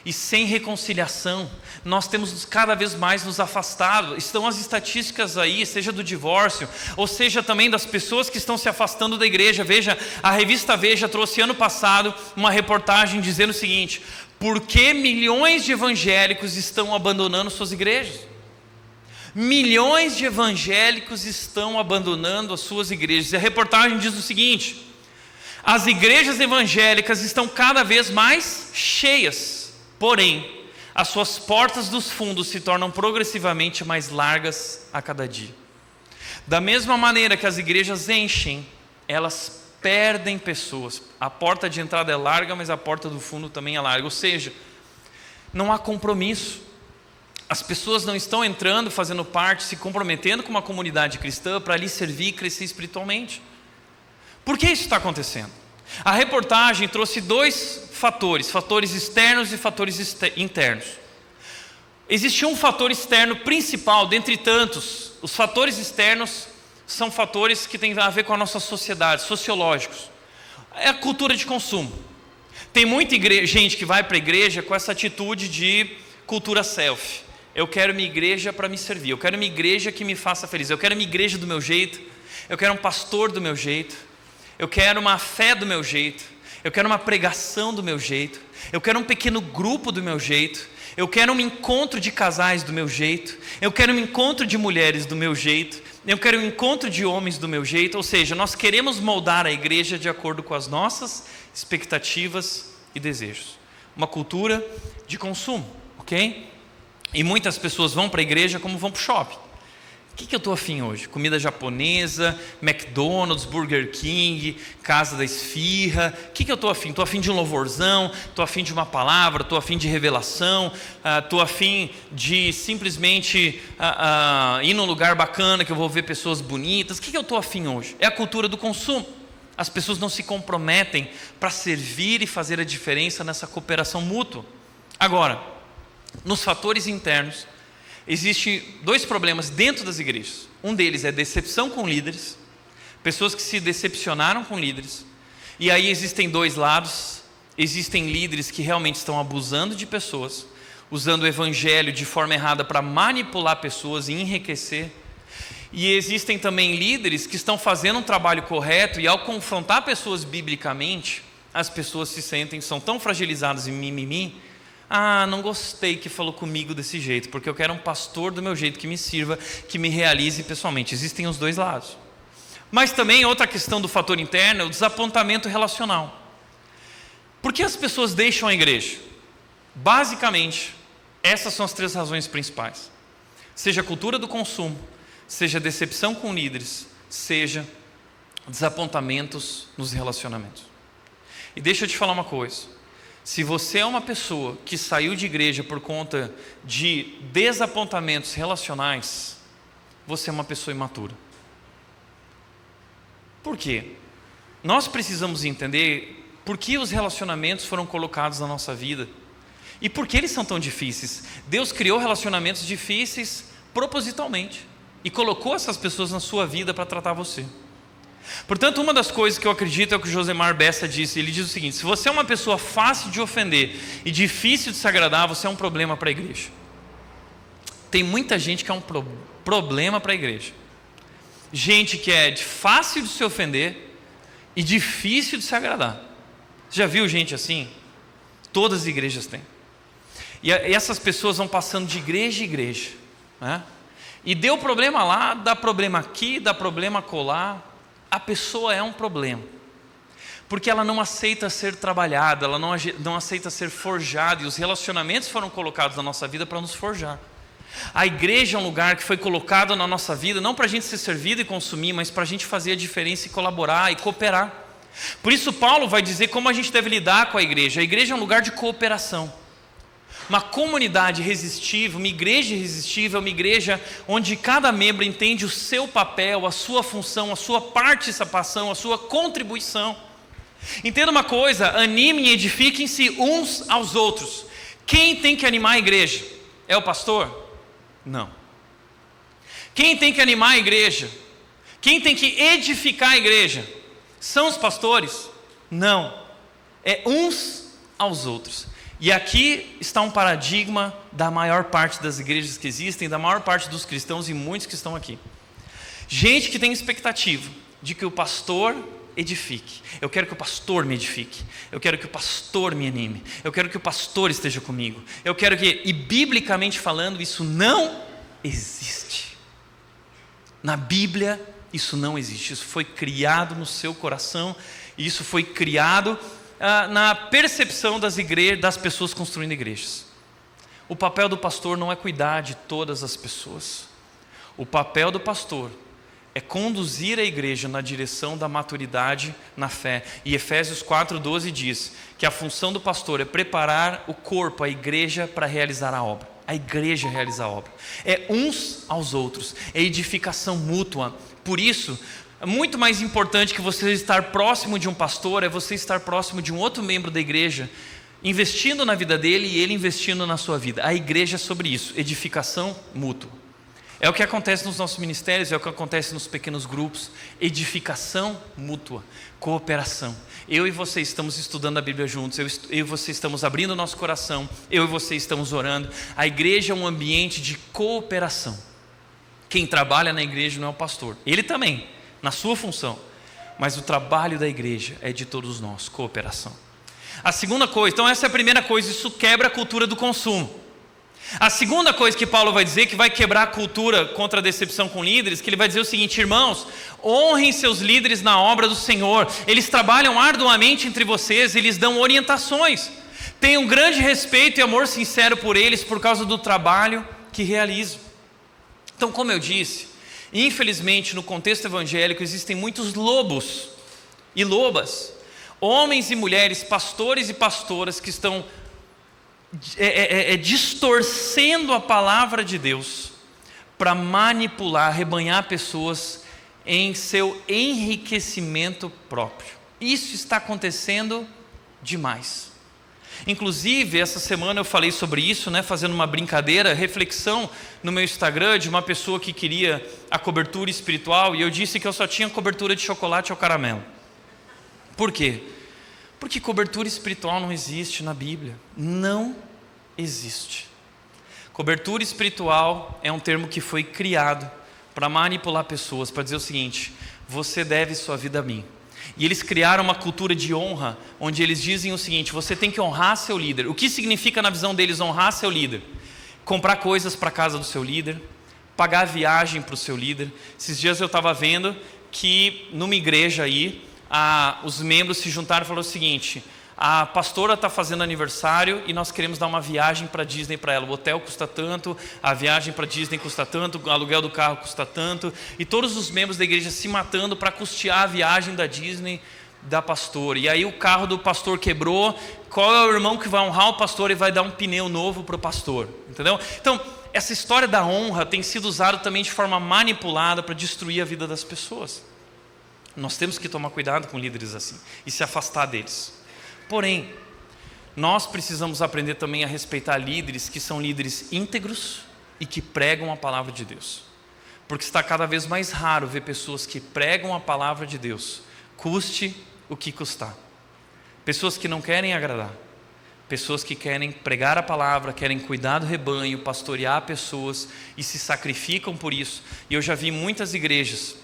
e sem reconciliação, nós temos cada vez mais nos afastado. Estão as estatísticas aí, seja do divórcio, ou seja também das pessoas que estão se afastando da igreja. Veja, a revista Veja trouxe ano passado uma reportagem dizendo o seguinte: por que milhões de evangélicos estão abandonando suas igrejas? Milhões de evangélicos estão abandonando as suas igrejas. E a reportagem diz o seguinte: as igrejas evangélicas estão cada vez mais cheias, porém, as suas portas dos fundos se tornam progressivamente mais largas a cada dia. Da mesma maneira que as igrejas enchem, elas perdem pessoas. A porta de entrada é larga, mas a porta do fundo também é larga. Ou seja, não há compromisso. As pessoas não estão entrando, fazendo parte, se comprometendo com uma comunidade cristã para ali servir e crescer espiritualmente. Por que isso está acontecendo? A reportagem trouxe dois fatores externos e fatores internos. Existe um fator externo principal, dentre tantos. Os fatores externos são fatores que têm a ver com a nossa sociedade, sociológicos. É a cultura de consumo. Tem muita gente que vai para a igreja com essa atitude de cultura self. Eu quero minha igreja para me servir, eu quero minha igreja que me faça feliz, eu quero minha igreja do meu jeito, eu quero um pastor do meu jeito, eu quero uma fé do meu jeito, eu quero uma pregação do meu jeito, eu quero um pequeno grupo do meu jeito, eu quero um encontro de casais do meu jeito, eu quero um encontro de mulheres do meu jeito, eu quero um encontro de homens do meu jeito. Ou seja, nós queremos moldar a igreja de acordo com as nossas expectativas e desejos. Uma cultura de consumo, ok? E muitas pessoas vão para a igreja como vão para o shopping. O que eu estou afim hoje? Comida japonesa, McDonald's, Burger King, Casa da Esfirra. O que eu estou afim? Estou afim de um louvorzão, estou afim de uma palavra, estou afim de revelação, estou afim de simplesmente ir num lugar bacana que eu vou ver pessoas bonitas. O que eu estou afim hoje? É a cultura do consumo. As pessoas não se comprometem para servir e fazer a diferença nessa cooperação mútua. Agora, nos fatores internos, existem dois problemas dentro das igrejas. Um deles é decepção com líderes, pessoas que se decepcionaram com líderes. E aí existem dois lados. Existem líderes que realmente estão abusando de pessoas, usando o evangelho de forma errada para manipular pessoas e enriquecer. E existem também líderes que estão fazendo um trabalho correto e ao confrontar pessoas biblicamente, as pessoas se sentem, são tão fragilizadas em mimimi. Não gostei que falou comigo desse jeito, porque eu quero um pastor do meu jeito que me sirva, que me realize pessoalmente. Existem os dois lados. Mas também outra questão do fator interno é o desapontamento relacional. Por que as pessoas deixam a igreja? Basicamente, essas são as três razões principais. Seja a cultura do consumo, seja decepção com líderes, seja desapontamentos nos relacionamentos. E deixa eu te falar uma coisa. Se você é uma pessoa que saiu de igreja por conta de desapontamentos relacionais, você é uma pessoa imatura. Por quê? Nós precisamos entender por que os relacionamentos foram colocados na nossa vida e por que eles são tão difíceis. Deus criou relacionamentos difíceis propositalmente e colocou essas pessoas na sua vida para tratar você. Portanto, uma das coisas que eu acredito é o que o Josemar Bessa disse. Ele diz o seguinte: se você é uma pessoa fácil de ofender e difícil de se agradar, você é um problema para a igreja. Tem muita gente que é um problema para a igreja. Gente que é fácil de se ofender e difícil de se agradar. Já viu gente assim? Todas as igrejas têm. E essas pessoas vão passando de igreja em igreja, né? E deu problema lá, dá problema aqui, dá problema acolá. A pessoa é um problema, porque ela não aceita ser trabalhada, ela não aceita ser forjada, e os relacionamentos foram colocados na nossa vida para nos forjar. A igreja é um lugar que foi colocado na nossa vida, não para a gente ser servido e consumir, mas para a gente fazer a diferença e colaborar e cooperar. Por isso Paulo vai dizer como a gente deve lidar com a igreja. A igreja é um lugar de cooperação. Uma comunidade irresistível, uma igreja irresistível, uma igreja onde cada membro entende o seu papel, a sua função, a sua participação, a sua contribuição. Entenda uma coisa: animem e edifiquem-se uns aos outros. Quem tem que animar a igreja? É o pastor? Não. Quem tem que animar a igreja? Quem tem que edificar a igreja? São os pastores? Não. É uns aos outros. E aqui está um paradigma da maior parte das igrejas que existem, da maior parte dos cristãos e muitos que estão aqui. Gente que tem expectativa de que o pastor edifique. Eu quero que o pastor me edifique. Eu quero que o pastor me anime. Eu quero que o pastor esteja comigo. Eu quero que... E biblicamente falando, isso não existe. Na Bíblia, isso não existe. Isso foi criado no seu coração. E isso foi criado na percepção das pessoas construindo igrejas. O papel do pastor não é cuidar de todas as pessoas. O papel do pastor é conduzir a igreja na direção da maturidade na fé. E Efésios 4:12 diz que a função do pastor é preparar o corpo, a igreja, para realizar a obra. A igreja realiza a obra. É uns aos outros, é edificação mútua. Por isso, muito mais importante que você estar próximo de um pastor é você estar próximo de um outro membro da igreja, investindo na vida dele e ele investindo na sua vida. A igreja é sobre isso, edificação mútua. É o que acontece nos nossos ministérios, é o que acontece nos pequenos grupos. Edificação mútua, cooperação. Eu e você estamos estudando a Bíblia juntos, eu e você estamos abrindo o nosso coração, eu e você estamos orando. A igreja é um ambiente de cooperação. Quem trabalha na igreja não é o pastor, ele também, na sua função, mas o trabalho da igreja é de todos nós, cooperação. A segunda coisa, então essa é a primeira coisa, isso quebra a cultura do consumo. A segunda coisa que Paulo vai dizer, que vai quebrar a cultura contra a decepção com líderes, que ele vai dizer o seguinte: irmãos, honrem seus líderes na obra do Senhor, eles trabalham arduamente entre vocês, eles dão orientações, tenham grande respeito e amor sincero por eles, por causa do trabalho que realizam. Então, como eu disse, infelizmente no contexto evangélico existem muitos lobos e lobas, homens e mulheres, pastores e pastoras que estão distorcendo a palavra de Deus para manipular, arrebanhar pessoas em seu enriquecimento próprio. Isso está acontecendo demais. Inclusive, essa semana eu falei sobre isso, fazendo uma brincadeira, reflexão no meu Instagram de uma pessoa que queria a cobertura espiritual, e eu disse que eu só tinha cobertura de chocolate ou caramelo. Por quê? Porque cobertura espiritual não existe na Bíblia. Não existe. Cobertura espiritual é um termo que foi criado para manipular pessoas, para dizer o seguinte: você deve sua vida a mim. E eles criaram uma cultura de honra, onde eles dizem o seguinte: você tem que honrar seu líder. O que significa na visão deles honrar seu líder? Comprar coisas para a casa do seu líder, pagar viagem para o seu líder. Esses dias eu estava vendo que numa igreja aí, os membros se juntaram e falaram o seguinte: a pastora está fazendo aniversário e nós queremos dar uma viagem para Disney para ela. O hotel custa tanto, a viagem para Disney custa tanto, o aluguel do carro custa tanto. E todos os membros da igreja se matando para custear a viagem da Disney da pastora. E aí o carro do pastor quebrou. Qual é o irmão que vai honrar o pastor e vai dar um pneu novo para o pastor? Entendeu? Então, essa história da honra tem sido usada também de forma manipulada para destruir a vida das pessoas. Nós temos que tomar cuidado com líderes assim e se afastar deles. Porém, nós precisamos aprender também a respeitar líderes que são líderes íntegros e que pregam a palavra de Deus. porque está cada vez mais raro ver pessoas que pregam a palavra de Deus, custe o que custar. Pessoas que não querem agradar, pessoas que querem pregar a palavra, querem cuidar do rebanho, pastorear pessoas e se sacrificam por isso. E eu já vi muitas igrejas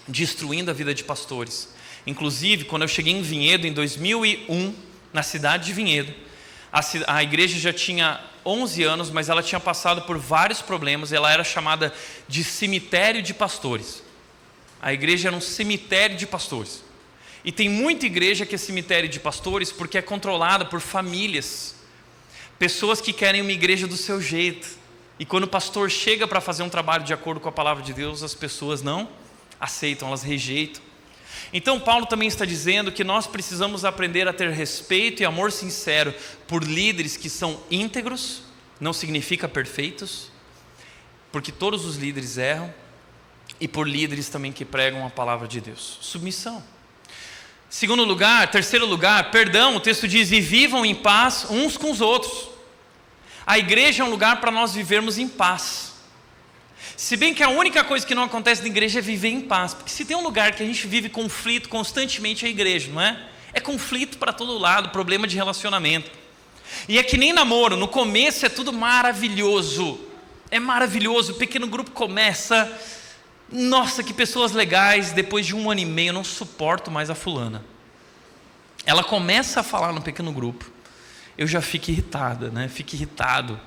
destruindo a vida de pastores. Inclusive, quando eu cheguei em Vinhedo, em 2001, na cidade de Vinhedo, a igreja já tinha 11 anos, mas ela tinha passado por vários problemas. Ela era chamada de cemitério de pastores. A igreja era um cemitério de pastores. E tem muita igreja que é cemitério de pastores porque é controlada por famílias, pessoas que querem uma igreja do seu jeito. E quando o pastor chega para fazer um trabalho de acordo com a palavra de Deus, as pessoas não aceitam, elas rejeitam. Então Paulo também está dizendo que nós precisamos aprender a ter respeito e amor sincero por líderes que são íntegros, não significa perfeitos, porque todos os líderes erram, e por líderes também que pregam a palavra de Deus. Submissão. Terceiro lugar, perdão. O texto diz: e vivam em paz uns com os outros. A igreja é um lugar para nós vivermos em paz. Se bem que a única coisa que não acontece na igreja é viver em paz, porque se tem um lugar que a gente vive conflito constantemente é a igreja, não é? É conflito para todo lado, problema de relacionamento. E é que nem namoro, no começo é tudo maravilhoso, é maravilhoso, o pequeno grupo começa, nossa, que pessoas legais. Depois de 1 ano e meio eu não suporto mais a fulana. Ela começa a falar no pequeno grupo, eu já fico irritada, né? Fico irritado.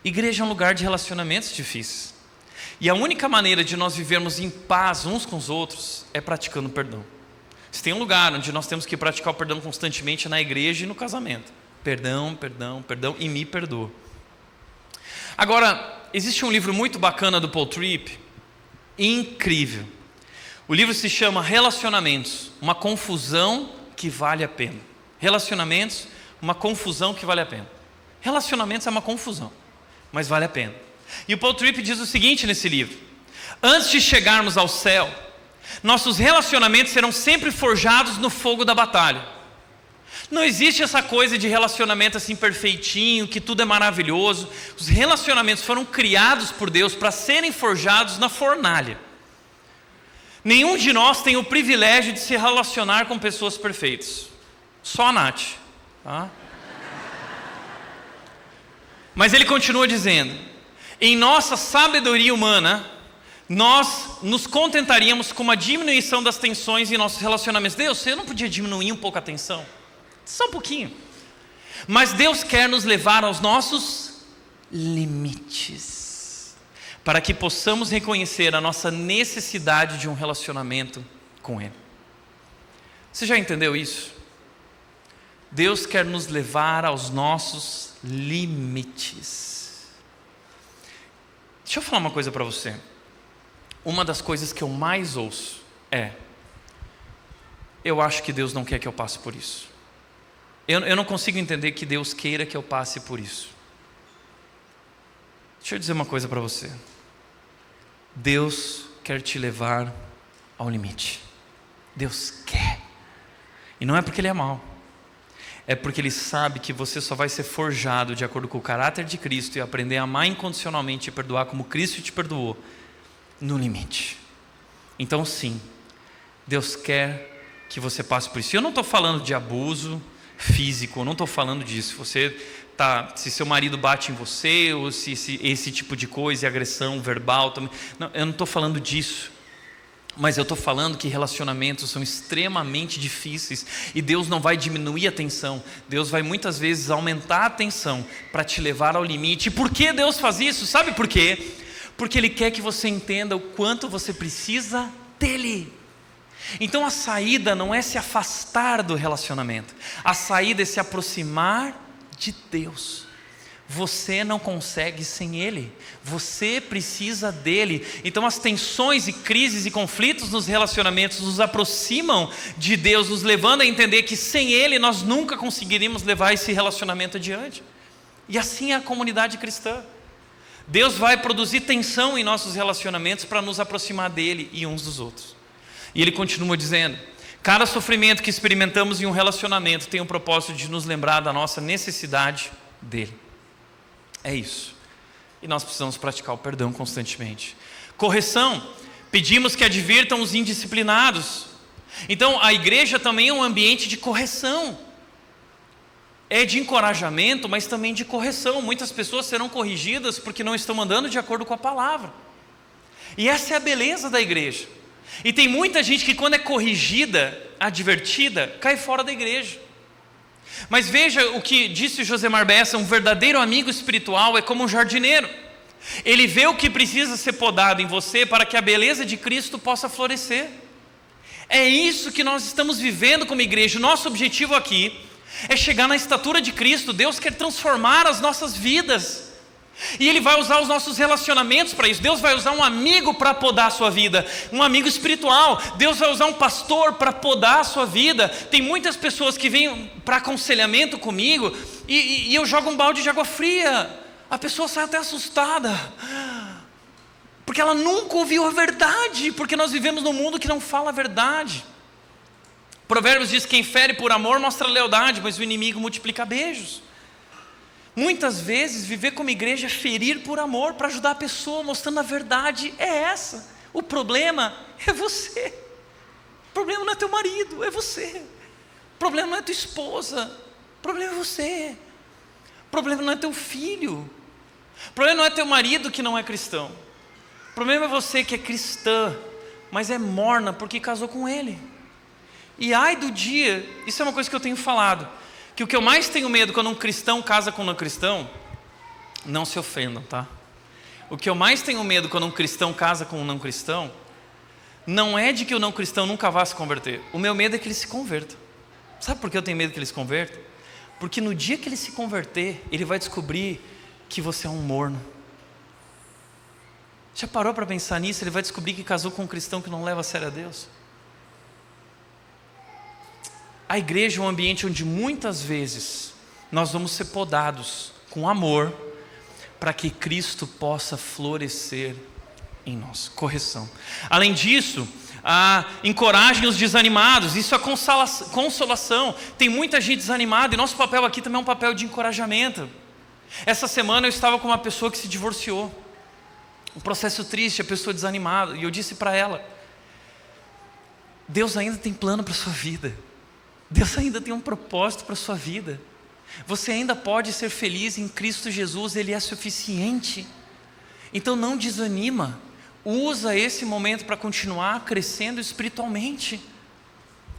Igreja é um lugar de relacionamentos difíceis. E a única maneira de nós vivermos em paz uns com os outros é praticando perdão. Se tem um lugar onde nós temos que praticar o perdão constantemente, é na igreja e no casamento. Perdão, perdão, perdão e me perdoa. Agora, existe um livro muito bacana do Paul Tripp, incrível. O livro se chama Relacionamentos, uma confusão que vale a pena. Relacionamentos, uma confusão que vale a pena. Relacionamentos é uma confusão, mas vale a pena. E o Paul Tripp diz o seguinte nesse livro: antes de chegarmos ao céu, nossos relacionamentos serão sempre forjados no fogo da batalha. Não existe essa coisa de relacionamento assim perfeitinho, que tudo é maravilhoso. Os relacionamentos foram criados por Deus para serem forjados na fornalha. Nenhum de nós tem o privilégio de se relacionar com pessoas perfeitas. Só a Nath, tá? Mas ele continua dizendo: em nossa sabedoria humana, nós nos contentaríamos com uma diminuição das tensões em nossos relacionamentos. Deus, você não podia diminuir um pouco a tensão? Só um pouquinho. Mas Deus quer nos levar aos nossos limites, para que possamos reconhecer a nossa necessidade de um relacionamento com Ele. Você já entendeu isso? Deus quer nos levar aos nossos limites. Deixa eu falar uma coisa para você. Uma das coisas que eu mais ouço é: eu acho que Deus não quer que eu passe por isso. Eu não consigo entender que Deus queira que eu passe por isso. Deixa eu dizer uma coisa para você. Deus quer te levar ao limite. Deus quer. E não é porque Ele é mau. É porque Ele sabe que você só vai ser forjado de acordo com o caráter de Cristo e aprender a amar incondicionalmente e perdoar como Cristo te perdoou, no limite. Então sim, Deus quer que você passe por isso. Eu não estou falando de abuso físico, eu não estou falando disso. Se seu marido bate em você, ou se esse tipo de coisa, agressão verbal também. Não, eu não estou falando disso. Mas eu estou falando que relacionamentos são extremamente difíceis e Deus não vai diminuir a tensão. Deus vai muitas vezes aumentar a tensão para te levar ao limite. E por que Deus faz isso? Sabe por quê? Porque Ele quer que você entenda o quanto você precisa dEle. Então a saída não é se afastar do relacionamento. A saída é se aproximar de Deus. Você não consegue sem Ele. Você precisa dEle. Então as tensões e crises e conflitos nos relacionamentos nos aproximam de Deus, nos levando a entender que sem Ele nós nunca conseguiríamos levar esse relacionamento adiante. E assim é a comunidade cristã. Deus vai produzir tensão em nossos relacionamentos para nos aproximar dEle e uns dos outros. E Ele continua dizendo: cada sofrimento que experimentamos em um relacionamento tem o propósito de nos lembrar da nossa necessidade dEle. É isso. E nós precisamos praticar o perdão constantemente. Correção. Pedimos que advirtam os indisciplinados. Então, a igreja também é um ambiente de correção. É de encorajamento, mas também de correção. Muitas pessoas serão corrigidas porque não estão andando de acordo com a palavra. E essa é a beleza da igreja. E tem muita gente que, quando é corrigida, advertida, cai fora da igreja. Mas veja o que disse Josemar Bessa: um verdadeiro amigo espiritual é como um jardineiro. Ele vê o que precisa ser podado em você para que a beleza de Cristo possa florescer. É isso que nós estamos vivendo como igreja. O nosso objetivo aqui é chegar na estatura de Cristo. Deus quer transformar as nossas vidas. E Ele vai usar os nossos relacionamentos para isso. Deus vai usar um amigo para podar a sua vida, um amigo espiritual. Deus vai usar um pastor para podar a sua vida. Tem muitas pessoas que vêm para aconselhamento comigo e eu jogo um balde de água fria. A pessoa sai até assustada, porque ela nunca ouviu a verdade, porque nós vivemos num mundo que não fala a verdade. Provérbios diz: quem fere por amor mostra lealdade, mas o inimigo multiplica beijos. Muitas vezes viver como igreja é ferir por amor, para ajudar a pessoa, mostrando a verdade é essa. O problema é você. O problema não é teu marido, é você. O problema não é tua esposa, o problema é você. O problema não é teu filho. O problema não é teu marido que não é cristão. O problema é você que é cristã, mas é morna porque casou com ele. E ai do dia, isso é uma coisa que eu tenho falado, que o que eu mais tenho medo quando um cristão casa com um não cristão, não se ofendam, tá? O que eu mais tenho medo quando um cristão casa com um não cristão, não é de que o não cristão nunca vá se converter. O meu medo é que ele se converta. Sabe por que eu tenho medo que ele se converta? Porque no dia que ele se converter, ele vai descobrir que você é um morno. Já parou para pensar nisso? Ele vai descobrir que casou com um cristão que não leva a sério a Deus. A igreja é um ambiente onde muitas vezes nós vamos ser podados com amor para que Cristo possa florescer em nós. Correção. Além disso, encorajem os desanimados. Isso é consolação. Tem muita gente desanimada e nosso papel aqui também é um papel de encorajamento. Essa semana eu estava com uma pessoa que se divorciou. Um processo triste, a pessoa desanimada. E eu disse para ela: Deus ainda tem plano para a sua vida. Deus ainda tem um propósito para a sua vida. Você ainda pode ser feliz em Cristo Jesus. Ele é suficiente. Então não desanima. Usa esse momento para continuar crescendo espiritualmente.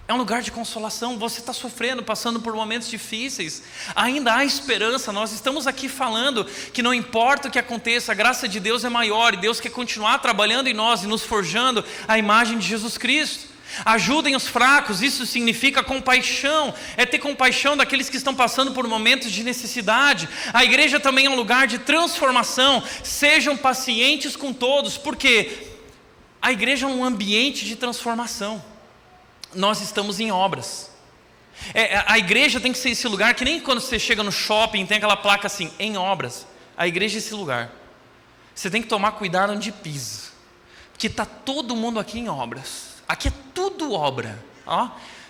É um lugar de consolação. Você está sofrendo, passando por momentos difíceis, ainda há esperança. Nós estamos aqui falando que não importa o que aconteça, a graça de Deus é maior, e Deus quer continuar trabalhando em nós e nos forjando a imagem de Jesus Cristo. Ajudem os fracos, isso significa compaixão, é ter compaixão daqueles que estão passando por momentos de necessidade. A igreja também é um lugar de transformação. Sejam pacientes com todos, porque a igreja é um ambiente de transformação. Nós estamos em obras. A igreja tem que ser esse lugar que nem quando você chega no shopping tem aquela placa assim, em obras. A igreja é esse lugar. Você tem que tomar cuidado onde pisa, porque está todo mundo aqui em obras. Aqui é tudo obra.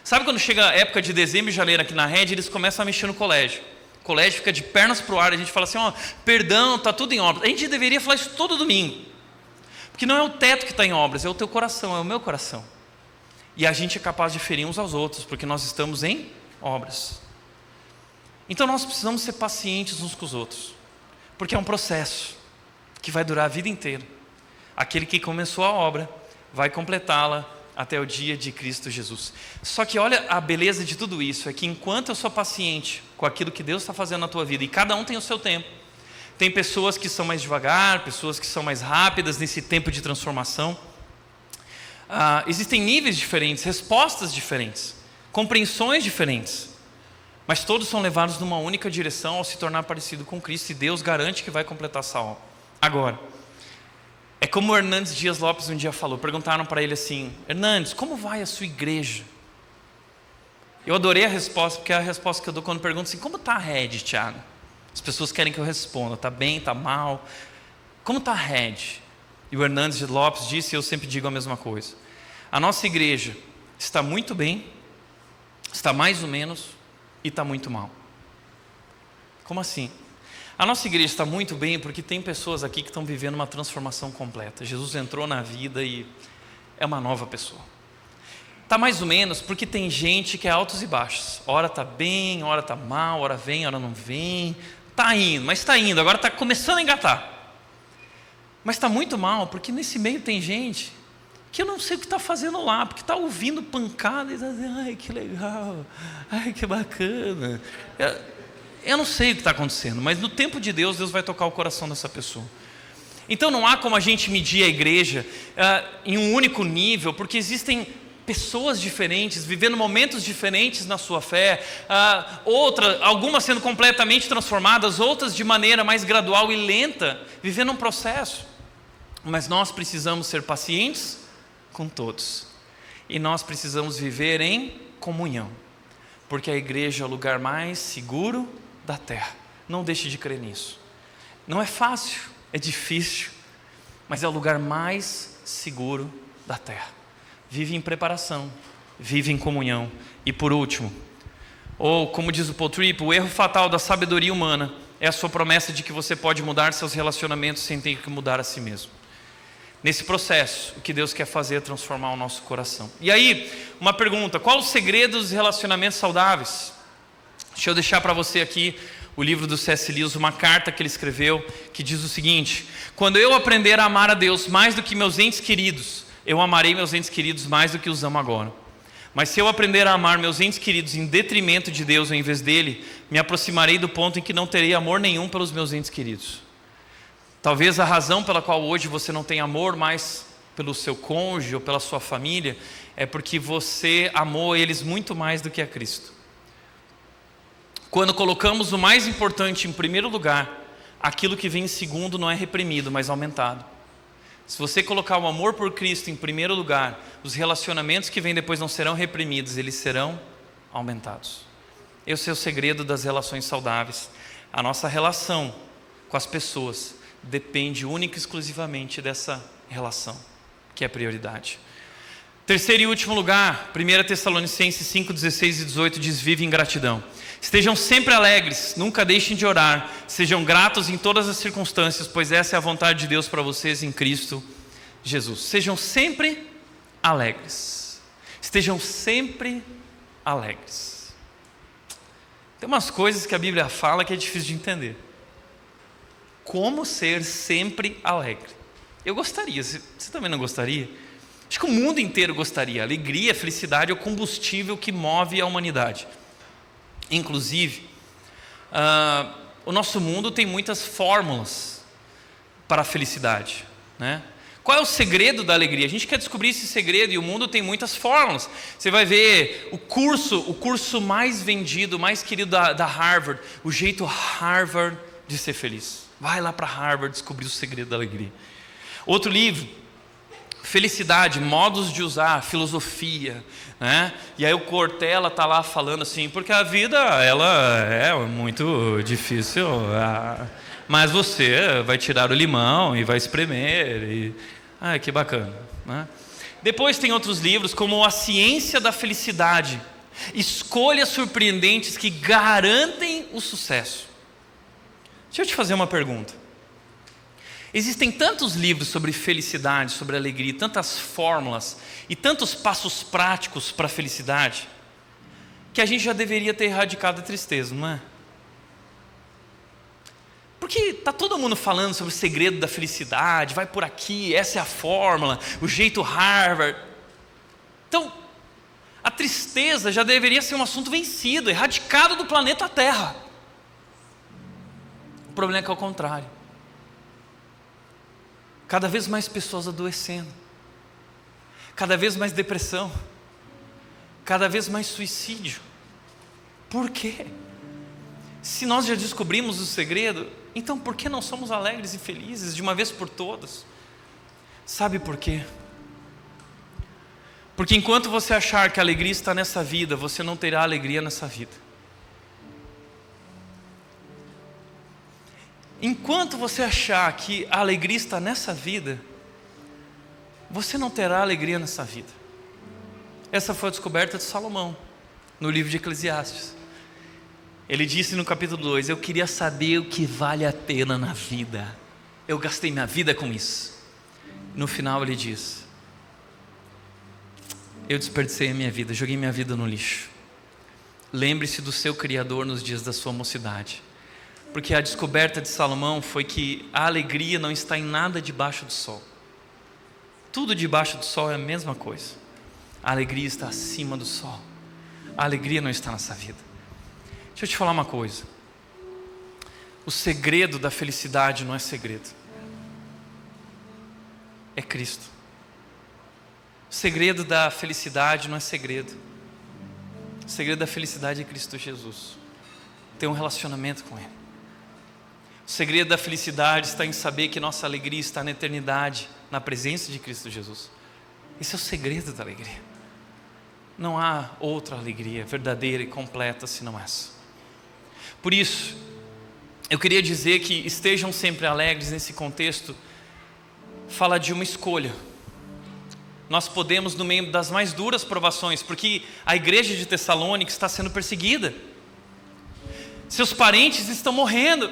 Sabe quando chega a época de dezembro e janeiro aqui na rede, eles começam a mexer no colégio. O colégio fica de pernas para o ar, a gente fala assim, perdão, está tudo em obras. A gente deveria falar isso todo domingo. Porque não é o teto que está em obras, é o teu coração, é o meu coração. E a gente é capaz de ferir uns aos outros, porque nós estamos em obras. Então nós precisamos ser pacientes uns com os outros, porque é um processo que vai durar a vida inteira. Aquele que começou a obra vai completá-la até o dia de Cristo Jesus. Só que olha a beleza de tudo isso, é que enquanto eu sou paciente com aquilo que Deus está fazendo na tua vida, e cada um tem o seu tempo, tem pessoas que são mais devagar, pessoas que são mais rápidas nesse tempo de transformação. Existem níveis diferentes, respostas diferentes, compreensões diferentes, mas todos são levados numa única direção ao se tornar parecido com Cristo, e Deus garante que vai completar essa obra. Agora, é como o Hernandes Dias Lopes um dia falou, perguntaram para ele assim, Hernandes, como vai a sua igreja? Eu adorei a resposta, porque é a resposta que eu dou quando pergunto assim, como está a rede, Thiago? As pessoas querem que eu responda, está bem, está mal? Como está a rede? E o Hernandes Dias Lopes disse, e eu sempre digo a mesma coisa, a nossa igreja está muito bem, está mais ou menos e está muito mal. Como assim? A nossa igreja está muito bem porque tem pessoas aqui que estão vivendo uma transformação completa. Jesus entrou na vida e é uma nova pessoa. Está mais ou menos porque tem gente que é altos e baixos. Ora está bem, ora está mal, ora vem, ora não vem. Está indo, mas está indo, agora está começando a engatar. Mas está muito mal porque nesse meio tem gente que eu não sei o que está fazendo lá, porque está ouvindo pancada e está dizendo, ai que legal, ai que bacana. Eu não sei o que está acontecendo, mas no tempo de Deus, Deus vai tocar o coração dessa pessoa. Então não há como a gente medir a igreja em um único nível, porque existem pessoas diferentes, vivendo momentos diferentes na sua fé, algumas sendo completamente transformadas, outras de maneira mais gradual e lenta, vivendo um processo. Mas nós precisamos ser pacientes com todos, e nós precisamos viver em comunhão, porque a igreja é o lugar mais seguro da terra. Não deixe de crer nisso. Não é fácil, é difícil, mas é o lugar mais seguro da terra. Vive em preparação, vive em comunhão. E por último, ou como diz o Paul Tripp, o erro fatal da sabedoria humana é a sua promessa de que você pode mudar seus relacionamentos sem ter que mudar a si mesmo. Nesse processo, o que Deus quer fazer é transformar o nosso coração. E aí, uma pergunta: qual o segredo dos relacionamentos saudáveis? Deixa eu deixar para você aqui o livro do C.S. Lewis, uma carta que ele escreveu, que diz o seguinte: quando eu aprender a amar a Deus mais do que meus entes queridos, eu amarei meus entes queridos mais do que os amo agora. Mas se eu aprender a amar meus entes queridos em detrimento de Deus ou em vez dele, me aproximarei do ponto em que não terei amor nenhum pelos meus entes queridos. Talvez a razão pela qual hoje você não tem amor mais pelo seu cônjuge ou pela sua família é porque você amou eles muito mais do que a Cristo. Quando colocamos o mais importante em primeiro lugar, aquilo que vem em segundo não é reprimido, mas aumentado. Se você colocar o amor por Cristo em primeiro lugar, os relacionamentos que vêm depois não serão reprimidos, eles serão aumentados. Esse é o segredo das relações saudáveis. A nossa relação com as pessoas depende única e exclusivamente dessa relação, que é a prioridade. Terceiro e último lugar, 1 Tessalonicenses 5, 16 e 18 diz: vive em gratidão. Estejam sempre alegres, nunca deixem de orar, sejam gratos em todas as circunstâncias, pois essa é a vontade de Deus para vocês em Cristo Jesus. Sejam sempre alegres. Estejam sempre alegres. Tem umas coisas que a Bíblia fala que é difícil de entender. Como ser sempre alegre? Eu gostaria, você também não gostaria? Acho que o mundo inteiro gostaria. Alegria, felicidade é o combustível que move a humanidade. Inclusive, o nosso mundo tem muitas fórmulas para a felicidade, né? Qual é o segredo da alegria? A gente quer descobrir esse segredo e o mundo tem muitas fórmulas. Você vai ver o curso mais vendido, mais querido da Harvard, o jeito Harvard de ser feliz. Vai lá para Harvard descobrir o segredo da alegria. Outro livro, Felicidade, modos de usar, filosofia, né? E aí o Cortella está lá falando assim, porque a vida ela é muito difícil, mas você vai tirar o limão e vai espremer, que bacana, né? Depois tem outros livros como A Ciência da Felicidade, escolhas surpreendentes que garantem o sucesso. Deixa eu te fazer uma pergunta. Existem tantos livros sobre felicidade, sobre alegria, tantas fórmulas e tantos passos práticos para a felicidade, que a gente já deveria ter erradicado a tristeza, não é? Porque está todo mundo falando sobre o segredo da felicidade, vai por aqui, essa é a fórmula, o jeito Harvard. Então, a tristeza já deveria ser um assunto vencido, erradicado do planeta Terra. O problema é que é o contrário. Cada vez mais pessoas adoecendo, cada vez mais depressão, cada vez mais suicídio. Por quê? Se nós já descobrimos o segredo, então por que não somos alegres e felizes de uma vez por todas? Sabe por quê? Porque enquanto você achar que a alegria está nessa vida, você não terá alegria nessa vida. Enquanto você achar que a alegria está nessa vida, você não terá alegria nessa vida. Essa foi a descoberta de Salomão, no livro de Eclesiastes. Ele disse no capítulo 2: eu queria saber o que vale a pena na vida. Eu gastei minha vida com isso. No final ele diz: eu desperdicei a minha vida, joguei minha vida no lixo. Lembre-se do seu Criador nos dias da sua mocidade. Porque a descoberta de Salomão foi que a alegria não está em nada debaixo do sol. Tudo debaixo do sol é a mesma coisa. A alegria está acima do sol. A alegria não está nessa vida. Deixa eu te falar uma coisa. O segredo da felicidade não é segredo. É Cristo. O segredo da felicidade não é segredo. O segredo da felicidade é Cristo Jesus. Ter um relacionamento com Ele. O segredo da felicidade está em saber que nossa alegria está na eternidade, na presença de Cristo Jesus. Esse é o segredo da alegria. Não há outra alegria verdadeira e completa senão essa. Por isso, eu queria dizer que estejam sempre alegres nesse contexto. Fala de uma escolha. Nós podemos, no meio das mais duras provações, porque a igreja de Tessalônica está sendo perseguida. Seus parentes estão morrendo.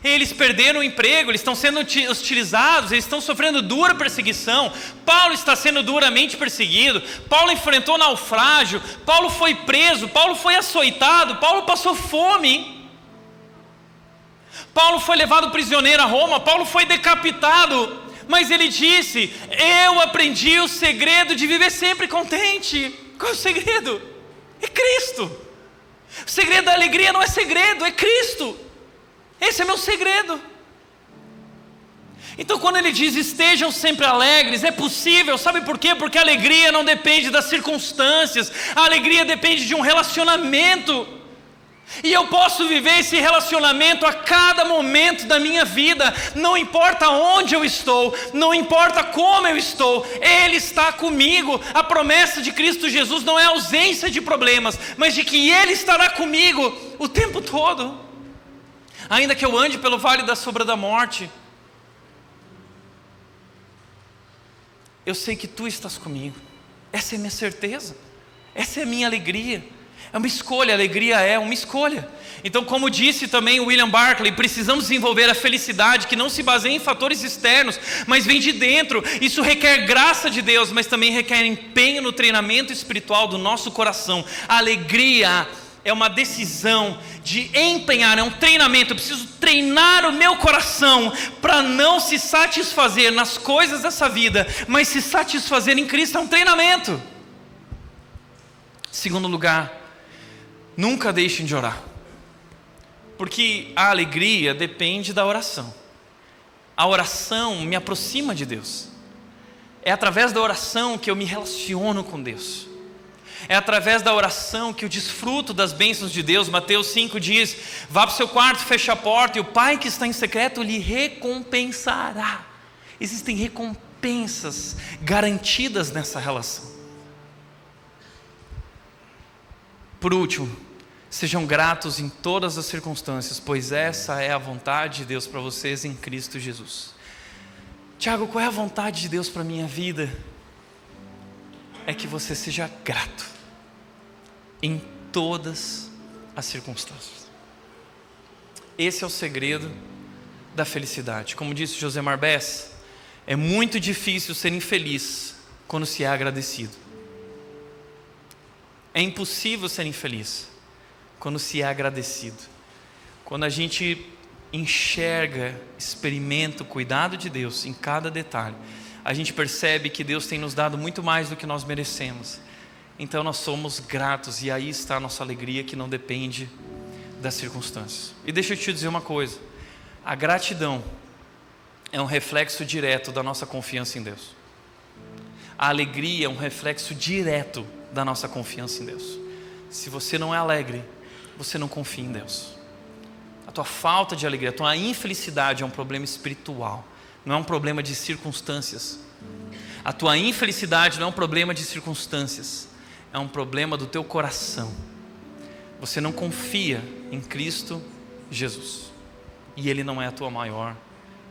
Eles perderam o emprego, eles estão sendo hostilizados, eles estão sofrendo dura perseguição. Paulo está sendo duramente perseguido. Paulo enfrentou naufrágio. Paulo foi preso. Paulo foi açoitado. Paulo passou fome. Paulo foi levado prisioneiro a Roma. Paulo foi decapitado. Mas ele disse: eu aprendi o segredo de viver sempre contente. Qual é o segredo? É Cristo. O segredo da alegria não é segredo, é Cristo. Esse é meu segredo. Então quando ele diz estejam sempre alegres, é possível, sabe por quê? Porque a alegria não depende das circunstâncias, a alegria depende de um relacionamento. E eu posso viver esse relacionamento a cada momento da minha vida, não importa onde eu estou, não importa como eu estou, Ele está comigo. A promessa de Cristo Jesus não é ausência de problemas, mas de que Ele estará comigo o tempo todo. Ainda que eu ande pelo vale da sombra da morte, eu sei que Tu estás comigo. Essa é a minha certeza, essa é a minha alegria. É uma escolha, a alegria é uma escolha. Então, como disse também William Barclay, precisamos desenvolver a felicidade que não se baseia em fatores externos, mas vem de dentro. Isso requer graça de Deus, mas também requer empenho no treinamento espiritual do nosso coração. A alegria é uma decisão de empenhar, é um treinamento. Eu preciso treinar o meu coração para não se satisfazer nas coisas dessa vida, mas se satisfazer em Cristo. É um treinamento. Segundo lugar, nunca deixem de orar, porque a alegria depende da oração. A oração me aproxima de Deus. É através da oração que eu me relaciono com Deus. É através da oração que eu desfruto das bênçãos de Deus. Mateus 5 diz: vá para o seu quarto, feche a porta, e o Pai que está em secreto lhe recompensará. Existem recompensas garantidas nessa relação. Por último, sejam gratos em todas as circunstâncias, pois essa é a vontade de Deus para vocês em Cristo Jesus. Tiago, qual é a vontade de Deus para a minha vida? É que você seja grato em todas as circunstâncias. Esse é o segredo da felicidade. Como disse Josemar Bess, é muito difícil ser infeliz quando se é agradecido. É impossível ser infeliz quando se é agradecido. Quando a gente enxerga, experimenta o cuidado de Deus em cada detalhe, a gente percebe que Deus tem nos dado muito mais do que nós merecemos. Então nós somos gratos, e aí está a nossa alegria, que não depende das circunstâncias. E deixa eu te dizer uma coisa: a gratidão é um reflexo direto da nossa confiança em Deus. A alegria é um reflexo direto da nossa confiança em Deus. Se você não é alegre, você não confia em Deus. A tua falta de alegria, a tua infelicidade é um problema espiritual, não é um problema de circunstâncias. A tua infelicidade não é um problema de circunstâncias, é um problema do teu coração. Você não confia em Cristo Jesus, e Ele não é a tua maior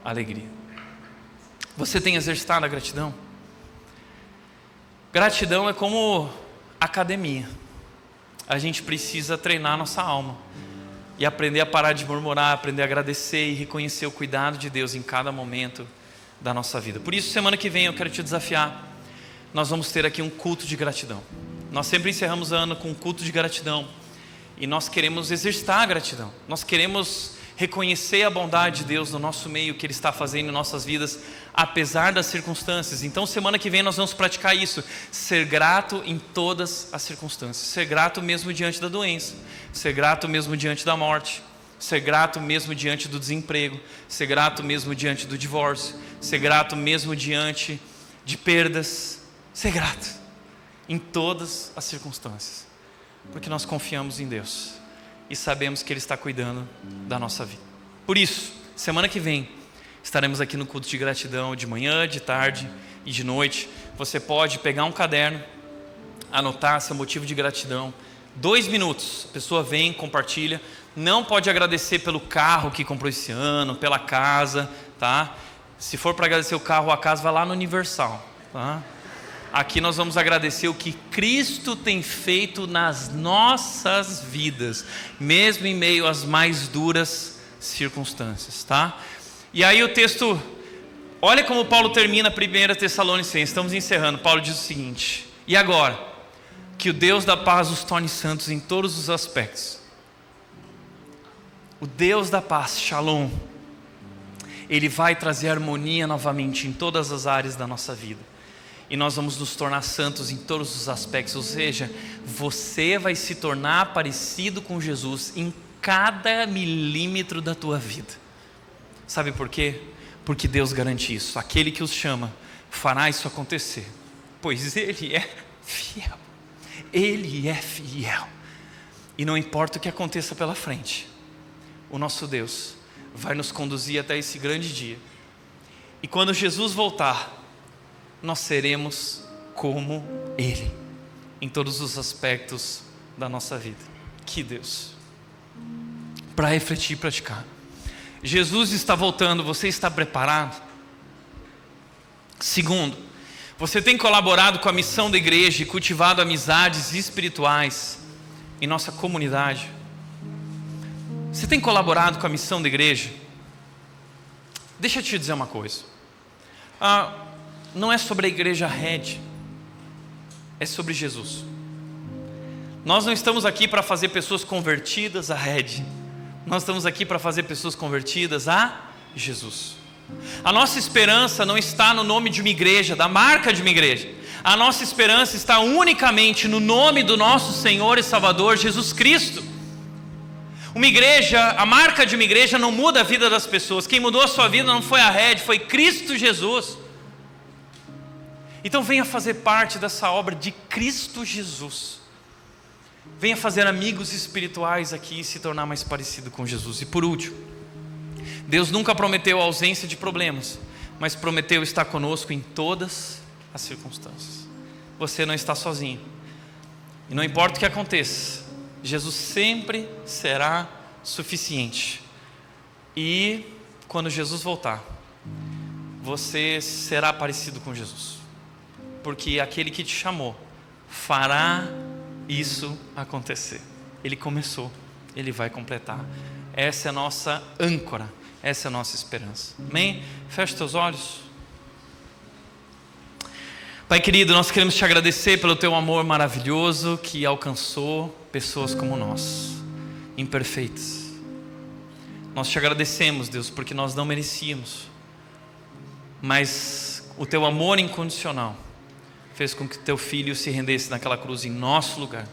alegria. Você tem exercitado a gratidão? Gratidão é como academia. a gente precisa treinar nossa alma e aprender a parar de murmurar, aprender a agradecer e reconhecer o cuidado de Deus em cada momento da nossa vida. Por isso, semana que vem eu quero te desafiar. Nós vamos ter aqui um culto de gratidão. Nós sempre encerramos o ano com um culto de gratidão e nós queremos exercitar a gratidão. Nós queremos reconhecer a bondade de Deus no nosso meio, o que Ele está fazendo em nossas vidas, apesar das circunstâncias. Então, semana que vem nós vamos praticar isso, ser grato em todas as circunstâncias, ser grato mesmo diante da doença, ser grato mesmo diante da morte, ser grato mesmo diante do desemprego, ser grato mesmo diante do divórcio, ser grato mesmo diante de perdas, ser grato em todas as circunstâncias, porque nós confiamos em Deus e sabemos que Ele está cuidando da nossa vida. Por isso, semana que vem, estaremos aqui no culto de gratidão de manhã, de tarde e de noite. Você pode pegar um caderno, anotar seu motivo de gratidão. 2 minutos, a pessoa vem, compartilha. Não pode agradecer pelo carro que comprou esse ano, pela casa, tá? Se for para agradecer o carro ou a casa, vai lá no Universal, tá? Aqui nós vamos agradecer o que Cristo tem feito nas nossas vidas, mesmo em meio às mais duras circunstâncias, tá? E aí o texto, olha como Paulo termina 1 Tessalonicenses, estamos encerrando. Paulo diz o seguinte: e agora, que o Deus da paz os torne santos em todos os aspectos. O Deus da paz, Shalom, Ele vai trazer harmonia novamente em todas as áreas da nossa vida. E nós vamos nos tornar santos em todos os aspectos. Ou seja, você vai se tornar parecido com Jesus em cada milímetro da tua vida. Sabe por quê? Porque Deus garante isso. Aquele que os chama fará isso acontecer, pois Ele é fiel. Ele é fiel. E não importa o que aconteça pela frente, o nosso Deus vai nos conduzir até esse grande dia. E quando Jesus voltar, nós seremos como Ele, em todos os aspectos da nossa vida. Que Deus! Para refletir e praticar. Jesus está voltando, você está preparado? Segundo, você tem colaborado com a missão da igreja e cultivado amizades espirituais em nossa comunidade? Você tem colaborado com a missão da igreja? Deixa eu te dizer uma coisa. Não é sobre a igreja Red, é sobre Jesus. Nós não estamos aqui para fazer pessoas convertidas a Red. Nós estamos aqui para fazer pessoas convertidas a Jesus. A nossa esperança não está no nome de uma igreja, da marca de uma igreja. A nossa esperança está unicamente no nome do nosso Senhor e Salvador Jesus Cristo. Uma igreja, a marca de uma igreja não muda a vida das pessoas. Quem mudou a sua vida não foi a Red, foi Cristo Jesus. Então venha fazer parte dessa obra de Cristo Jesus. Venha fazer amigos espirituais aqui e se tornar mais parecido com Jesus. E por último, Deus nunca prometeu a ausência de problemas, mas prometeu estar conosco em todas as circunstâncias. Você não está sozinho. E não importa o que aconteça, Jesus sempre será suficiente. E quando Jesus voltar, você será parecido com Jesus. Porque aquele que te chamou fará isso acontecer. Ele começou, Ele vai completar. Essa é a nossa âncora, essa é a nossa esperança. Amém? Feche teus olhos. Pai querido, nós queremos te agradecer pelo teu amor maravilhoso que alcançou pessoas como nós, imperfeitas. Nós te agradecemos, Deus, porque nós não merecíamos, mas o teu amor incondicional fez com que teu filho se rendesse naquela cruz em nosso lugar.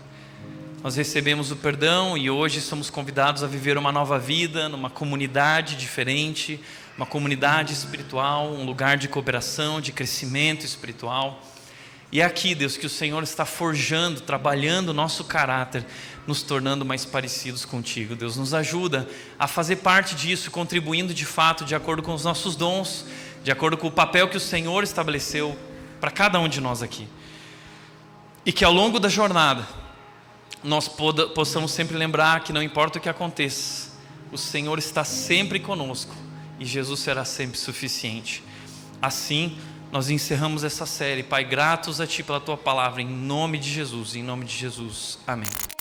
Nós recebemos o perdão e hoje somos convidados a viver uma nova vida, numa comunidade diferente, uma comunidade espiritual, um lugar de cooperação, de crescimento espiritual. E é aqui, Deus, que o Senhor está forjando, trabalhando o nosso caráter, nos tornando mais parecidos contigo. Deus, nos ajuda a fazer parte disso, contribuindo de fato, de acordo com os nossos dons, de acordo com o papel que o Senhor estabeleceu para cada um de nós aqui. E que ao longo da jornada nós possamos sempre lembrar que não importa o que aconteça, o Senhor está sempre conosco e Jesus será sempre suficiente. Assim nós encerramos essa série. Pai, gratos a Ti pela Tua palavra, em nome de Jesus, amém.